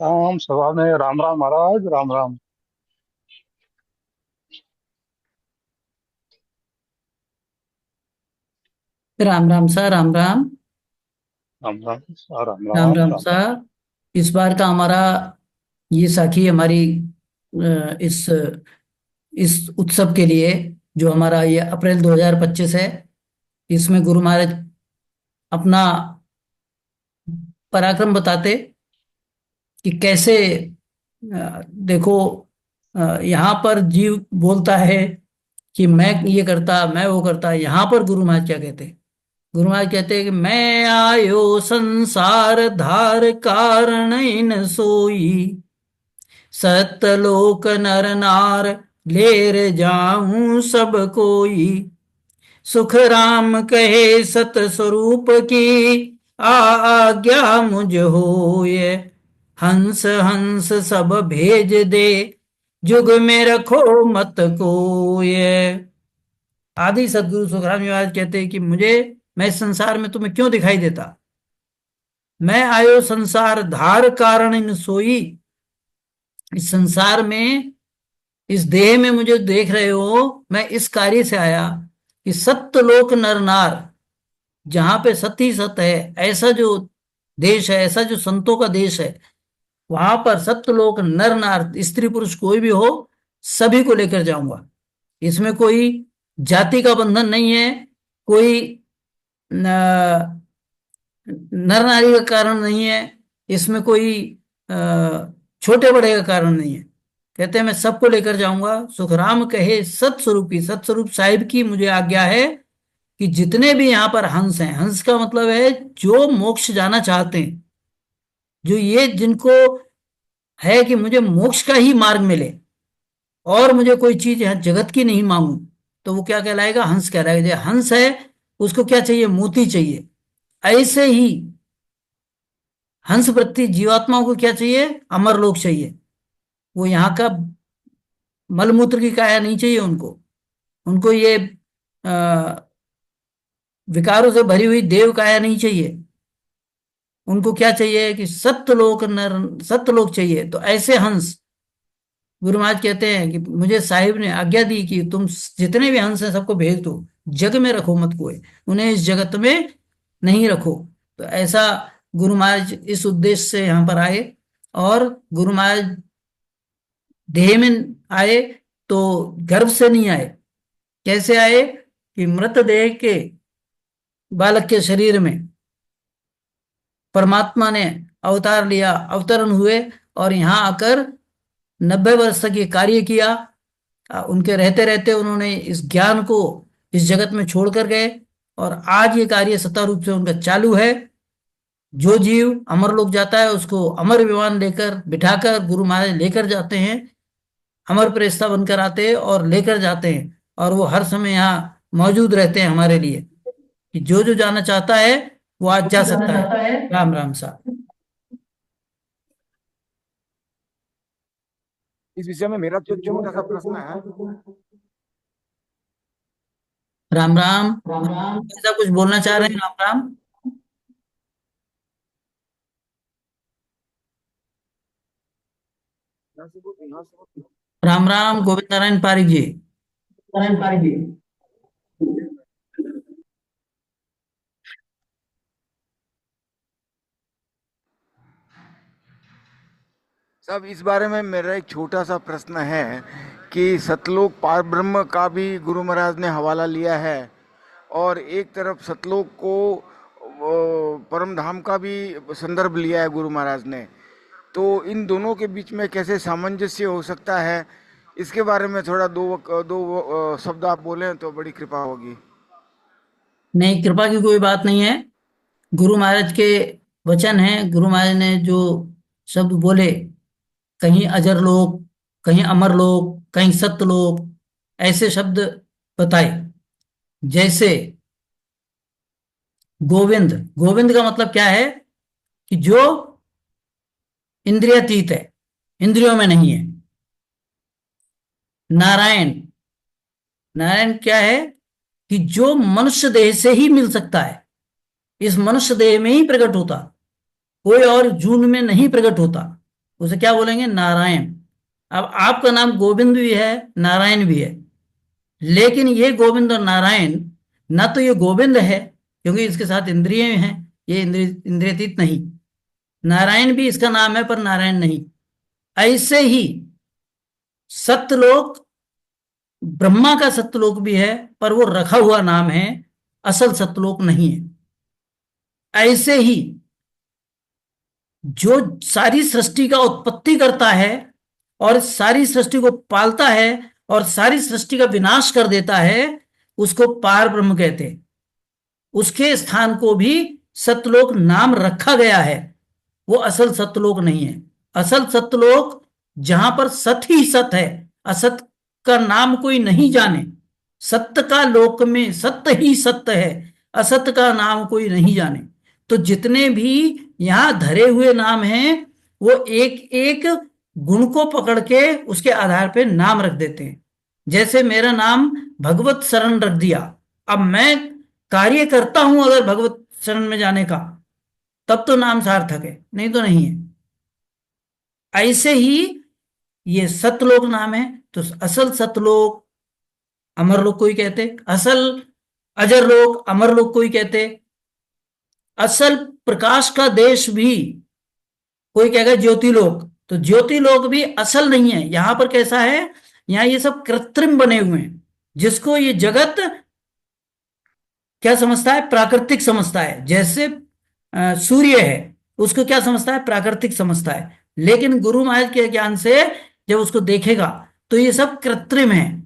S13: राम सभा में Ram Ram Maharaj Ram Ram.
S3: Ram Ram sir, Ram Ram.
S13: Ram Ram sir, Ram
S3: Ram
S13: Ram
S3: Ram
S13: Ram.
S3: Sir. इस बार का हमारा ये साखी हमारी इस उत्सव के लिए जो हमारा ये अप्रैल 2025 है, इसमें गुरु महाराज अपना पराक्रम बताते कि कैसे देखो, यहाँ पर जीव बोलता है कि मैं ये करता, मैं वो करता। यहाँ पर गुरु महाराज क्या कहते हैं? गुरु महाराज कहते हैं कि मैं आयो संसार धार कारण न सोई, सतलोक नर नार लेर जाऊं सब कोई। सुख राम कहे सत स्वरूप की, आज्ञा मुझ होय। हंस हंस सब भेज दे, जुग में रखो मत कोय। आदि सदगुरु सुखराम जी महाराज कहते हैं कि मैं इस संसार में तुम्हें क्यों दिखाई देता? मैं आयो संसार धार कारण इन सोई। इस संसार में, इस देह में मुझे देख रहे हो, मैं इस कार्य से आया कि सत्यलोक नर नार, जहां पे सत्य ही सत्य है, ऐसा जो देश है, ऐसा जो संतों का देश है, वहां पर सत्यलोक नर नार स्त्री पुरुष कोई भी हो, सभी को लेकर जाऊंगा। इसमें कोई जाति का बंधन नहीं है, कोई नर नारी का कारण नहीं है, इसमें कोई छोटे बड़े का कारण नहीं है। कहते हैं मैं सबको लेकर जाऊंगा। सुखराम कहे सत्स्वरूपी, सत्स्वरूप साहिब की मुझे आज्ञा है कि जितने भी यहाँ पर हंस हैं, हंस का मतलब है जो मोक्ष जाना चाहते हैं, जो ये जिनको है कि मुझे मोक्ष का ही मार्ग मिले और मुझे कोई चीज यहाँ जगत की नहीं मांगू, तो वो क्या कहलाएगा? हंस कहलाएगा। जो हंस है उसको क्या चाहिए? मोती चाहिए। ऐसे ही हंस प्रति जीवात्माओं को क्या चाहिए? अमर लोक चाहिए। वो यहाँ का मलमूत्र की काया नहीं चाहिए उनको। उनको ये विकारों से भरी हुई देव काया नहीं चाहिए। उनको क्या चाहिए? कि सत्यलोक नर, सत्यलोक चाहिए। तो ऐसे हंस गुरु महाराज कहते हैं कि मुझे साहिब ने आज्ञा दी कि तुम जितने भी हंस हैं सबको भेज दो, जग में रखो मत कोई, उन्हें इस जगत में नहीं रखो। तो ऐसा गुरु महाराज इस उद्देश्य से यहाँ पर आए। और गुरु महाराज देह में आए तो गर्भ से नहीं आए। कैसे आए? कि मृत देह के बालक के शरीर में परमात्मा ने अवतार लिया, अवतरण हुए और यहाँ आकर 90 वर्ष तक ये कार्य किया। उनके रहते रहते उन्होंने इस ज्ञान को इस जगत में छोड़कर गए और आज ये कार्य सत्ता रूप से उनका चालू है। जो जीव अमर लोक जाता है उसको अमर विमान लेकर बिठाकर गुरु महाराज लेकर जाते हैं, अमर प्रेस्ता बनकर आते हैं और लेकर जाते हैं। और वो हर समय यहाँ मौजूद रहते हैं हमारे लिए कि जो जो जाना चाहता है वो आज जा सकता है। राम राम साहब।
S14: इस विषय में मेरा जो छोटा सा प्रश्न है।
S3: राम राम। ऐसा कुछ बोलना चाह रहे हैं? राम राम। राम राम गोविंद नारायण पारिक जी।
S14: सब इस बारे में मेरा एक छोटा सा प्रश्न है कि सतलोक पार ब्रह्म का भी गुरु महाराज ने हवाला लिया है और एक तरफ सतलोक को परम धाम का भी संदर्भ लिया है गुरु महाराज ने, तो इन दोनों के बीच में कैसे सामंजस्य हो सकता है, इसके बारे में थोड़ा दो शब्द आप बोलें तो बड़ी कृपा होगी।
S3: नहीं, कृपा की कोई बात नहीं है। गुरु महाराज के वचन हैं। गुरु महाराज ने जो शब्द बोले, कहीं अजर लोक, कहीं अमर लोक, कहीं सत्य लोक, ऐसे शब्द बताए। जैसे गोविंद, गोविंद का मतलब क्या है कि जो इंद्रियातीत है, इंद्रियों में नहीं है। नारायण, नारायण क्या है कि जो मनुष्य देह से ही मिल सकता है, इस मनुष्य देह में ही प्रकट होता, कोई और जून में नहीं प्रकट होता, उसे क्या बोलेंगे? नारायण। अब आपका नाम गोविंद भी है, नारायण भी है, लेकिन ये गोविंद और नारायण, ना तो ये गोविंद है क्योंकि इसके साथ इंद्रिय हैं, ये इंद्रियतीत नहीं। नारायण भी इसका नाम है पर नारायण नहीं। ऐसे ही सत्यलोक, ब्रह्मा का सत्यलोक भी है पर वो रखा हुआ नाम है, असल सत्यलोक नहीं है। ऐसे ही जो सारी सृष्टि का उत्पत्ति करता है और सारी सृष्टि को पालता है और सारी सृष्टि का विनाश कर देता है, उसको पार ब्रह्म कहते हैं। उसके स्थान को भी सत्यलोक नाम रखा गया है, वो असल सत्यलोक नहीं है। असल सत्यलोक जहां पर सत ही सत है, असत का नाम कोई नहीं जाने। सत्य का लोक में सत्य ही सत्य है, असत का नाम कोई नहीं जाने। तो जितने भी यहाँ धरे हुए नाम हैं, वो एक एक गुण को पकड़ के उसके आधार पे नाम रख देते हैं। जैसे मेरा नाम भगवत शरण रख दिया, अब मैं कार्य करता हूं अगर भगवत शरण में जाने का, तब तो नाम सार्थक है, नहीं तो नहीं है। ऐसे ही ये सतलोक नाम है, तो असल सतलोक अमरलोक कोई कहते, असल अजर लोक अमरलोक कोई कहते, असल प्रकाश का देश भी कोई कहेगा ज्योतिलोक। तो ज्योतिलोक भी असल नहीं है। यहां पर कैसा है, यहां ये सब कृत्रिम बने हुए हैं, जिसको ये जगत क्या समझता है? प्राकृतिक समझता है। जैसे सूर्य है, उसको क्या समझता है? प्राकृतिक समझता है। लेकिन गुरु महाराज के ज्ञान से जब उसको देखेगा तो ये सब कृत्रिम है,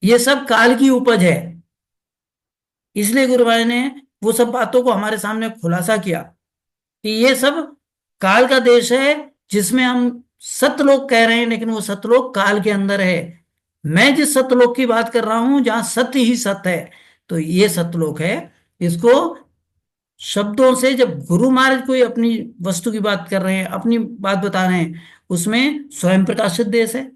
S3: ये सब काल की उपज है। इसलिए गुरु महाराज ने वो सब बातों को हमारे सामने खुलासा किया कि ये सब काल का देश है, जिसमें हम सतलोक कह रहे हैं, लेकिन वो सतलोक काल के अंदर है। मैं जिस सतलोक की बात कर रहा हूं जहां सत्य ही सत्य है, तो ये सतलोक है। इसको शब्दों से जब गुरु महाराज कोई अपनी वस्तु की बात कर रहे हैं, अपनी बात बता रहे हैं, उसमें स्वयं प्रकाशित देश है,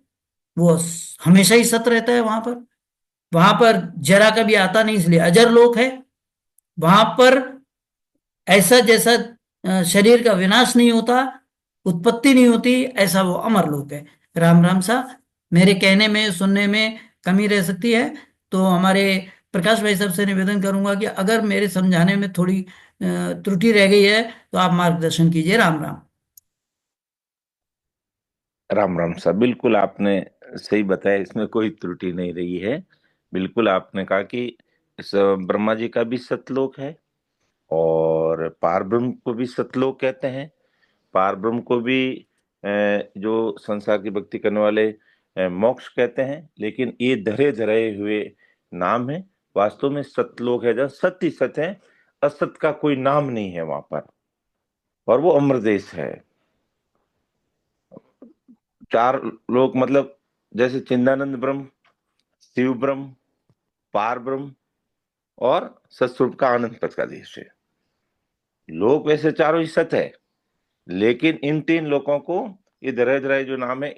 S3: वो हमेशा ही सत्य रहता है। वहां पर जरा कभी आता नहीं, इसलिए अजर लोक है। वहां पर ऐसा जैसा शरीर का विनाश नहीं होता, उत्पत्ति नहीं होती, ऐसा वो अमर लोक है। राम राम सा, मेरे कहने में सुनने में कमी रह सकती है, तो हमारे प्रकाश भाई साहब से निवेदन करूंगा कि अगर मेरे समझाने में थोड़ी त्रुटि रह गई है तो आप मार्गदर्शन कीजिए। राम राम।
S5: राम राम साहब, बिल्कुल आपने सही बताया, इसमें कोई त्रुटि नहीं रही है। बिल्कुल आपने कहा कि इस ब्रह्मा जी का भी सतलोक है और पार ब्रह्म को भी सतलोक कहते हैं। पार ब्रह्म को भी जो संसार की भक्ति करने वाले मोक्ष कहते हैं। लेकिन ये धरे धरे हुए नाम है, वास्तव में सतलोक है जहाँ सत्य ही सत्य है, असत का कोई नाम नहीं है वहां पर, और वो अमर देश है। चार लोक मतलब जैसे चिंदानंद ब्रह्म, शिव ब्रह्म, पार ब्रह्म और सत्स्वरूप का आनंद पद का देश है। लोक वैसे चारों ही सत्य है, लेकिन इन तीन लोकों को ये धरे जो नाम है,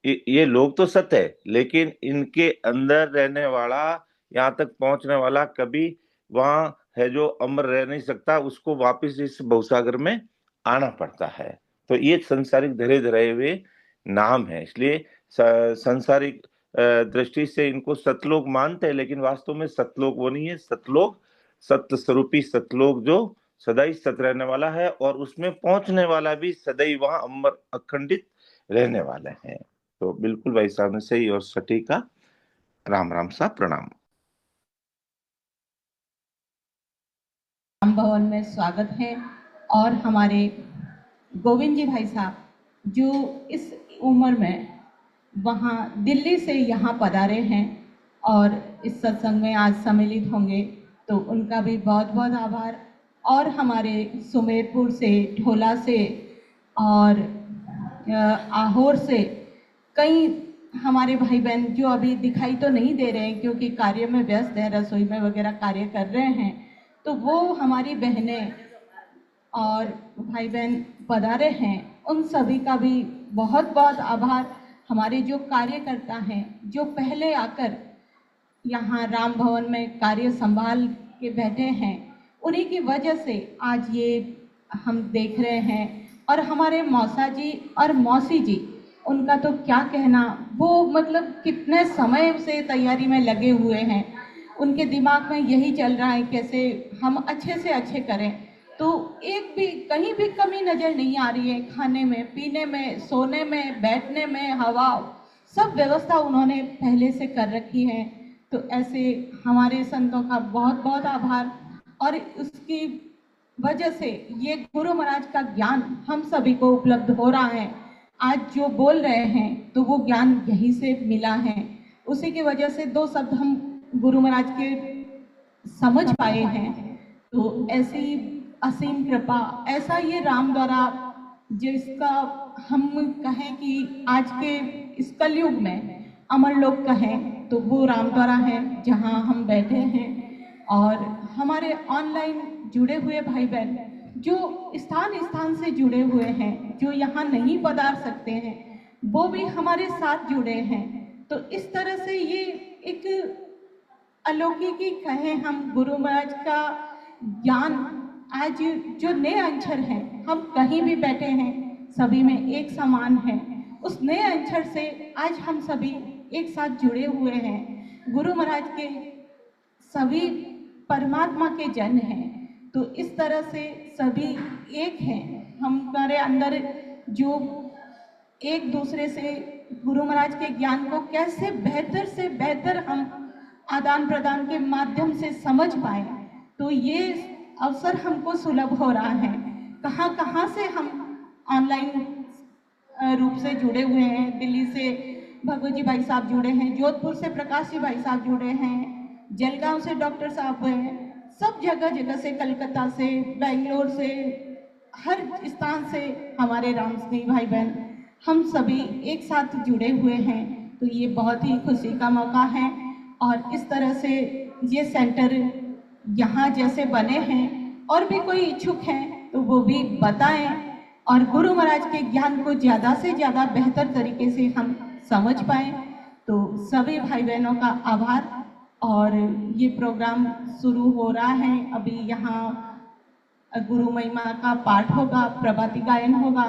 S5: ये लोग तो सत्य है, लेकिन इनके अंदर रहने वाला, यहाँ तक पहुंचने वाला कभी वहां है जो अमर रह नहीं सकता, उसको वापस इस भवसागर में आना पड़ता है। तो ये संसारिक धरे हुए नाम है। इसलिए संसारिक दृष्टि से इनको सतलोक मानते हैं, लेकिन वास्तव में सतलोक वो नहीं है। सतलोक सत्य स्वरूपी सतलोक जो सदैव सत रहने वाला है, और उसमें पहुंचने वाला भी सदैव वहां अमर अखंडित रहने वाले हैं। तो बिल्कुल भाई साहब ने सही और सटीक का। राम राम साहब, प्रणाम।
S15: राम भवन में स्वागत है। और हमारे गोविंद जी भाई साहब जो इस उम्र में वहाँ दिल्ली से यहाँ पधारे हैं और इस सत्संग में आज सम्मिलित होंगे, तो उनका भी बहुत बहुत आभार। और हमारे सुमेरपुर से, ढोला से और आहोर से कई हमारे भाई बहन जो अभी दिखाई तो नहीं दे रहे हैं क्योंकि कार्य में व्यस्त हैं, रसोई में वगैरह कार्य कर रहे हैं, तो वो हमारी बहनें और भाई बहन पधारे हैं, उन सभी का भी बहुत बहुत आभार। हमारे जो कार्यकर्ता हैं जो पहले आकर यहाँ राम भवन में कार्य संभाल के बैठे हैं, उन्हीं की वजह से आज ये हम देख रहे हैं। और हमारे मौसा जी और मौसी जी, उनका तो क्या कहना, वो मतलब कितने समय से तैयारी में लगे हुए हैं। उनके दिमाग में यही चल रहा है कैसे हम अच्छे से अच्छे करें। तो एक भी कहीं भी कमी नज़र नहीं आ रही है, खाने में, पीने में, सोने में, बैठने में, हवा, सब व्यवस्था उन्होंने पहले से कर रखी है। तो ऐसे हमारे संतों का बहुत बहुत आभार। और उसकी वजह से ये गुरु महाराज का ज्ञान हम सभी को उपलब्ध हो रहा है। आज जो बोल रहे हैं तो वो ज्ञान यहीं से मिला है, उसी की वजह से दो शब्द हम गुरु महाराज के समझ पाए हैं। तो ऐसी असीम कृपा, ऐसा ये राम द्वारा जिसका हम कहें कि आज के इस कलयुग में अमर लोग कहें तो वो राम द्वारा है जहाँ हम बैठे हैं। और हमारे ऑनलाइन जुड़े हुए भाई बहन जो स्थान स्थान से जुड़े हुए हैं, जो यहाँ नहीं पधार सकते हैं, वो भी हमारे साथ जुड़े हैं। तो इस तरह से ये एक अलौकिक ही कहें हम, गुरु महाराज का ज्ञान आज जो नए अक्षर हैं, हम कहीं भी बैठे हैं सभी में एक समान है। उस नए अक्षर से आज हम सभी एक साथ जुड़े हुए हैं। गुरु महाराज के सभी परमात्मा के जन हैं। तो इस तरह से सभी एक हैं। हमारे अंदर जो एक दूसरे से गुरु महाराज के ज्ञान को कैसे बेहतर से बेहतर हम आदान प्रदान के माध्यम से समझ पाए, तो ये अवसर हमको सुलभ हो रहा है। कहाँ कहाँ से हम ऑनलाइन रूप से जुड़े हुए हैं। दिल्ली से भगवत जी भाई साहब जुड़े हैं, जोधपुर से प्रकाश जी भाई साहब जुड़े हैं, जलगांव से डॉक्टर साहब हैं, सब जगह जगह से, कलकत्ता से, बेंगलोर से, हर स्थान से हमारे राम स्नेही भाई बहन हम सभी एक साथ जुड़े हुए हैं। तो ये बहुत ही खुशी का मौका है। और इस तरह से ये सेंटर यहाँ जैसे बने हैं, और भी कोई इच्छुक हैं तो वो भी बताएं और गुरु महाराज के ज्ञान को ज़्यादा से ज़्यादा बेहतर तरीके से हम समझ पाएं। तो सभी भाई बहनों का आभार। और ये प्रोग्राम शुरू हो रहा है अभी। यहाँ गुरु महिमा का पाठ होगा, प्रभाती गायन होगा।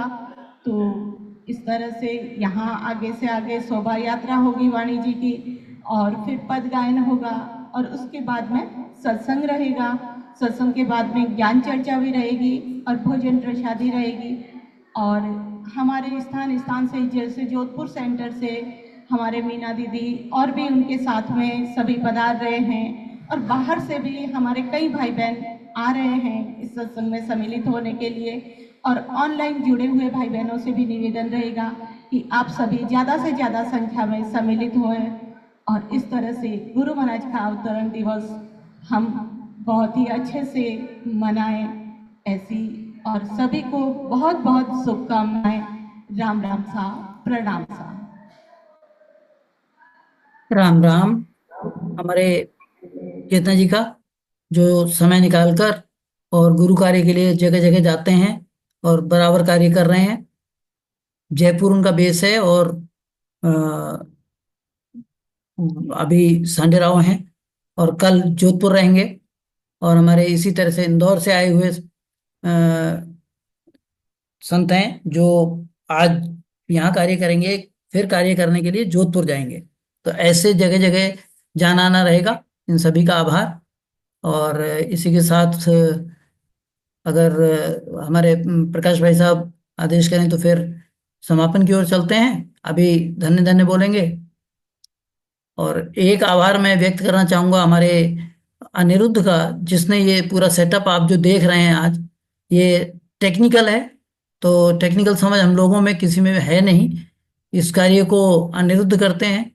S15: तो इस तरह से यहाँ आगे से आगे शोभा यात्रा होगी वाणी जी की, और फिर पद गायन होगा, और उसके बाद में सत्संग रहेगा। सत्संग के बाद में ज्ञान चर्चा भी रहेगी और भोजन प्रसादी रहेगी। और हमारे स्थान स्थान से, जैसे जोधपुर सेंटर से हमारे मीना दीदी और भी उनके साथ में सभी पधार रहे हैं, और बाहर से भी हमारे कई भाई बहन आ रहे हैं इस सत्संग में सम्मिलित होने के लिए। और ऑनलाइन जुड़े हुए भाई बहनों से भी निवेदन रहेगा कि आप सभी ज़्यादा से ज़्यादा संख्या में सम्मिलित हों, और इस तरह से गुरु महाराज का अवतरण दिवस हम बहुत ही अच्छे से मनाएं। ऐसी और सभी को बहुत बहुत शुभकामनाएं। राम राम सा, प्रणाम सा।
S3: राम राम। हमारे चेतना जी का जो समय निकालकर और गुरु कार्य के लिए जगह जगह जाते हैं और बराबर कार्य कर रहे हैं। जयपुर उनका बेस है और अभी सांडेराव हैं, और कल जोधपुर रहेंगे। और हमारे इसी तरह से इंदौर से आए हुए संत हैं जो आज यहाँ कार्य करेंगे, फिर कार्य करने के लिए जोधपुर जाएंगे। तो ऐसे जगह जगह जाना आना रहेगा। इन सभी का आभार। और इसी के साथ अगर हमारे प्रकाश भाई साहब आदेश करें तो फिर समापन की ओर चलते हैं। अभी धन्य धन्य बोलेंगे। और एक आभार मैं व्यक्त करना चाहूंगा हमारे अनिरुद्ध का, जिसने ये पूरा सेटअप आप जो देख रहे हैं आज, ये टेक्निकल है। तो टेक्निकल समझ हम लोगों में किसी में है नहीं। इस कार्य को अनिरुद्ध करते हैं,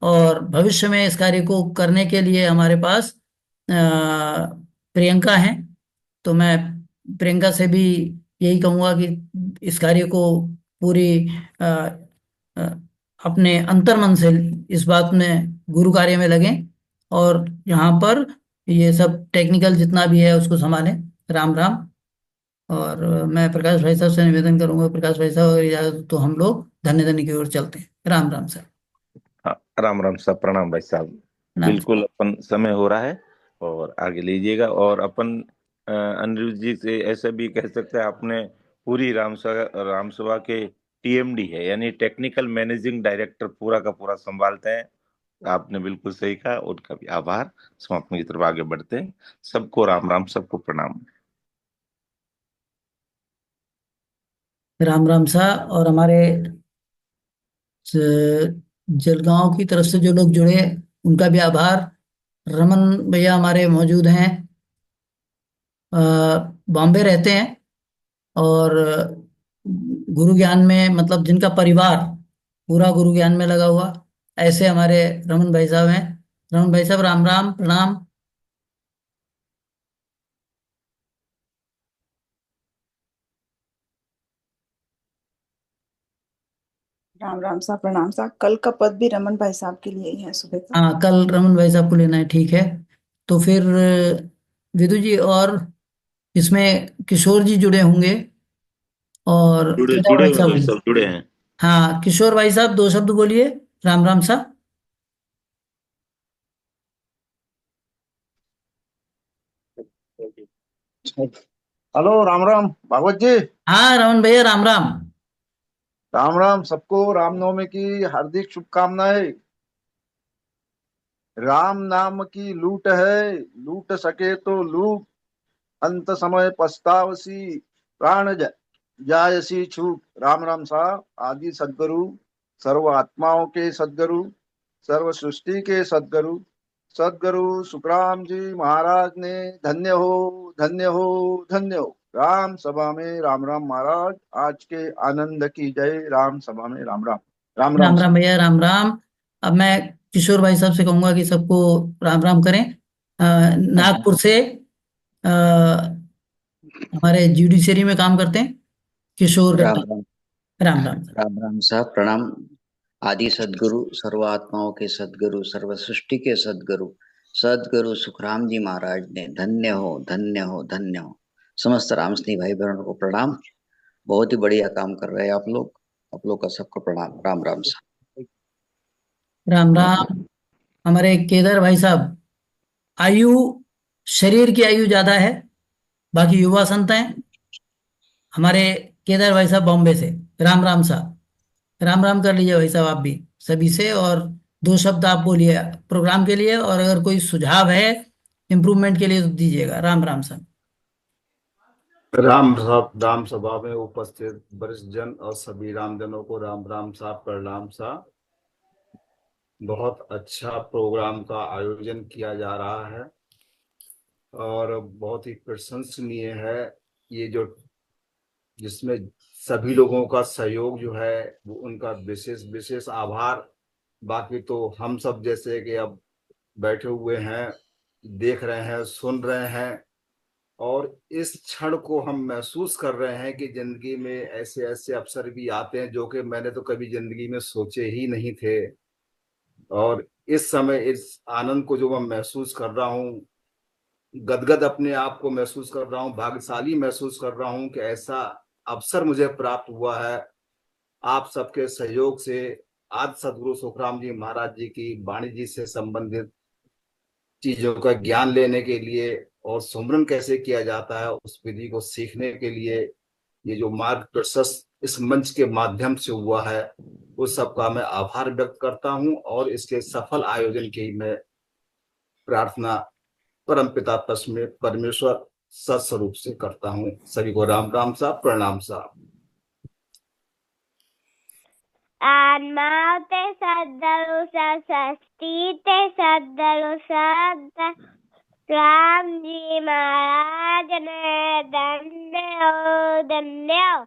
S3: और भविष्य में इस कार्य को करने के लिए हमारे पास प्रियंका हैं। तो मैं प्रियंका से भी यही कहूँगा कि इस कार्य को पूरी अ, अ, अपने अंतर्मन से इस बात में गुरु कार्य में लगें, और यहाँ पर ये सब टेक्निकल जितना भी है उसको संभालें। राम राम। और मैं प्रकाश भाई साहब से निवेदन करूंगा, प्रकाश भाई साहब अगर इजाजत हो तो हम लोग धन्य धन्य की ओर चलते हैं। राम राम सर।
S5: हाँ, राम राम साहब, प्रणाम भाई साहब।
S3: राम
S5: बिल्कुल अपन समय हो रहा है और आगे लीजिएगा। और अपन अनिरुद्ध जी से ऐसा भी कह सकते हैं, आपने पूरी रामसभा के टीएमडी है, यानी टेक्निकल मैनेजिंग डायरेक्टर पूरा का पूरा संभालते हैं। आपने बिल्कुल सही कहा, उनका भी आभार। समापन की तरफ आगे बढ़ते हैं। सबको राम राम, सबको प्रणाम।
S3: राम राम साहब। और हमारे जलगांव की तरफ से जो लोग जुड़े उनका भी आभार। रमन भैया हमारे मौजूद हैं, अ, बॉम्बे रहते हैं, और गुरु ज्ञान में मतलब जिनका परिवार पूरा गुरु ज्ञान में लगा हुआ, ऐसे हमारे रमन भाई साहब हैं। रमन भाई साहब राम राम, प्रणाम।
S11: राम राम साहब, प्रणाम साहब। कल का पद भी रमन भाई साहब के लिए ही है सुबह का।
S3: हाँ, कल रमन भाई साहब को लेना है, ठीक है। तो फिर विदु जी और इसमें किशोर जी जुड़े होंगे, और
S5: जुड़े
S3: केदार
S5: जुड़े
S3: भाई
S5: हुए
S3: साहब
S5: भाई
S3: होंगे।
S5: सब जुड़े हैं।
S3: हाँ, किशोर भाई साहब 2 शब्द बोलिए। राम राम साहब।
S16: हेलो, राम राम भागवत जी।
S3: हाँ रमन भैया, राम राम।
S16: राम राम, सबको रामनवमी की हार्दिक शुभकामनाएं। राम नाम की लूट है, लूट सके तो लूट, अंत समय पछतावसी, प्राण जायसी छूट। राम राम साहब। आदि सदगुरु, सर्व आत्माओं के सदगुरु, सर्व सृष्टि के सदगुरु, सदगुरु सुखराम जी महाराज ने धन्य हो, धन्य हो, धन्य हो। राम सभा में राम राम महाराज, आज के आनंद की जय। राम सभा में राम राम। राम राम
S3: राम
S16: साहब।
S3: राम भैया, राम राम। अब मैं किशोर भाई साहब से कहूंगा कि सबको राम राम करें। नागपुर से हमारे जुडिशरी में काम करते हैं, किशोर
S17: राम
S3: गद्दा।
S17: राम।
S3: राम राम।
S17: राम राम साहब, प्रणाम। आदि सदगुरु, सर्व आत्माओं के सदगुरु, सर्व सृष्टि के सदगुरु, सदगुरु सुखराम जी महाराज ने धन्य हो, धन्य हो, धन्य हो। समस्त राम स्नेही भाई बहनों को प्रणाम। बहुत ही बढ़िया काम कर रहे हैं आप लोग। आप लोग का सबको प्रणाम। राम राम साहब।
S3: राम राम। हमारे केदार भाई साहब, आयु, शरीर की आयु ज्यादा है, बाकी युवा संत हैं। हमारे केदार भाई साहब बॉम्बे से। राम राम साहब। राम राम कर लीजिए भाई साहब आप भी सभी से, और 2 शब्द आप बोलिए प्रोग्राम के लिए, और अगर कोई सुझाव है इम्प्रूवमेंट के लिए तो दीजिएगा। राम राम साहब।
S18: राम साहब, राम सभा में उपस्थित वरिष्ठ जन और सभी रामजनों को राम राम साहब, प्रणाम साहब। बहुत अच्छा प्रोग्राम का आयोजन किया जा रहा है और बहुत ही प्रशंसनीय है ये जो, जिसमें सभी लोगों का सहयोग जो है वो, उनका विशेष विशेष आभार। बाकी तो हम सब जैसे कि अब बैठे हुए हैं, देख रहे हैं, सुन रहे हैं, और इस क्षण को हम महसूस कर रहे हैं कि जिंदगी में ऐसे ऐसे अवसर भी आते हैं जो कि मैंने तो कभी जिंदगी में सोचे ही नहीं थे। और इस समय इस आनंद को जो मैं महसूस कर रहा हूँ, गदगद अपने आप को महसूस कर रहा हूँ, भाग्यशाली महसूस कर रहा हूँ कि ऐसा अवसर मुझे प्राप्त हुआ है आप सबके सहयोग से। आदि सदगुरु सुखराम जी महाराज जी की वाणी जी से संबंधित चीजों का ज्ञान लेने के लिए, और सुमरन कैसे किया जाता है उस विधि को सीखने के लिए ये जो मार्ग प्रशस्त इस मंच के माध्यम से हुआ है, उस सबका मैं आभार व्यक्त करता हूं। और इसके सफल आयोजन की मैं प्रार्थना परमपिता परमेश्वर सत्स्वरूप से करता हूं। सभी को राम राम साहब, प्रणाम साहब।
S8: आत्माओं ते सद्गुरु सृष्टि ते सद्गुरु सत राम जी महाराज ने धन्य हो धन्य हो।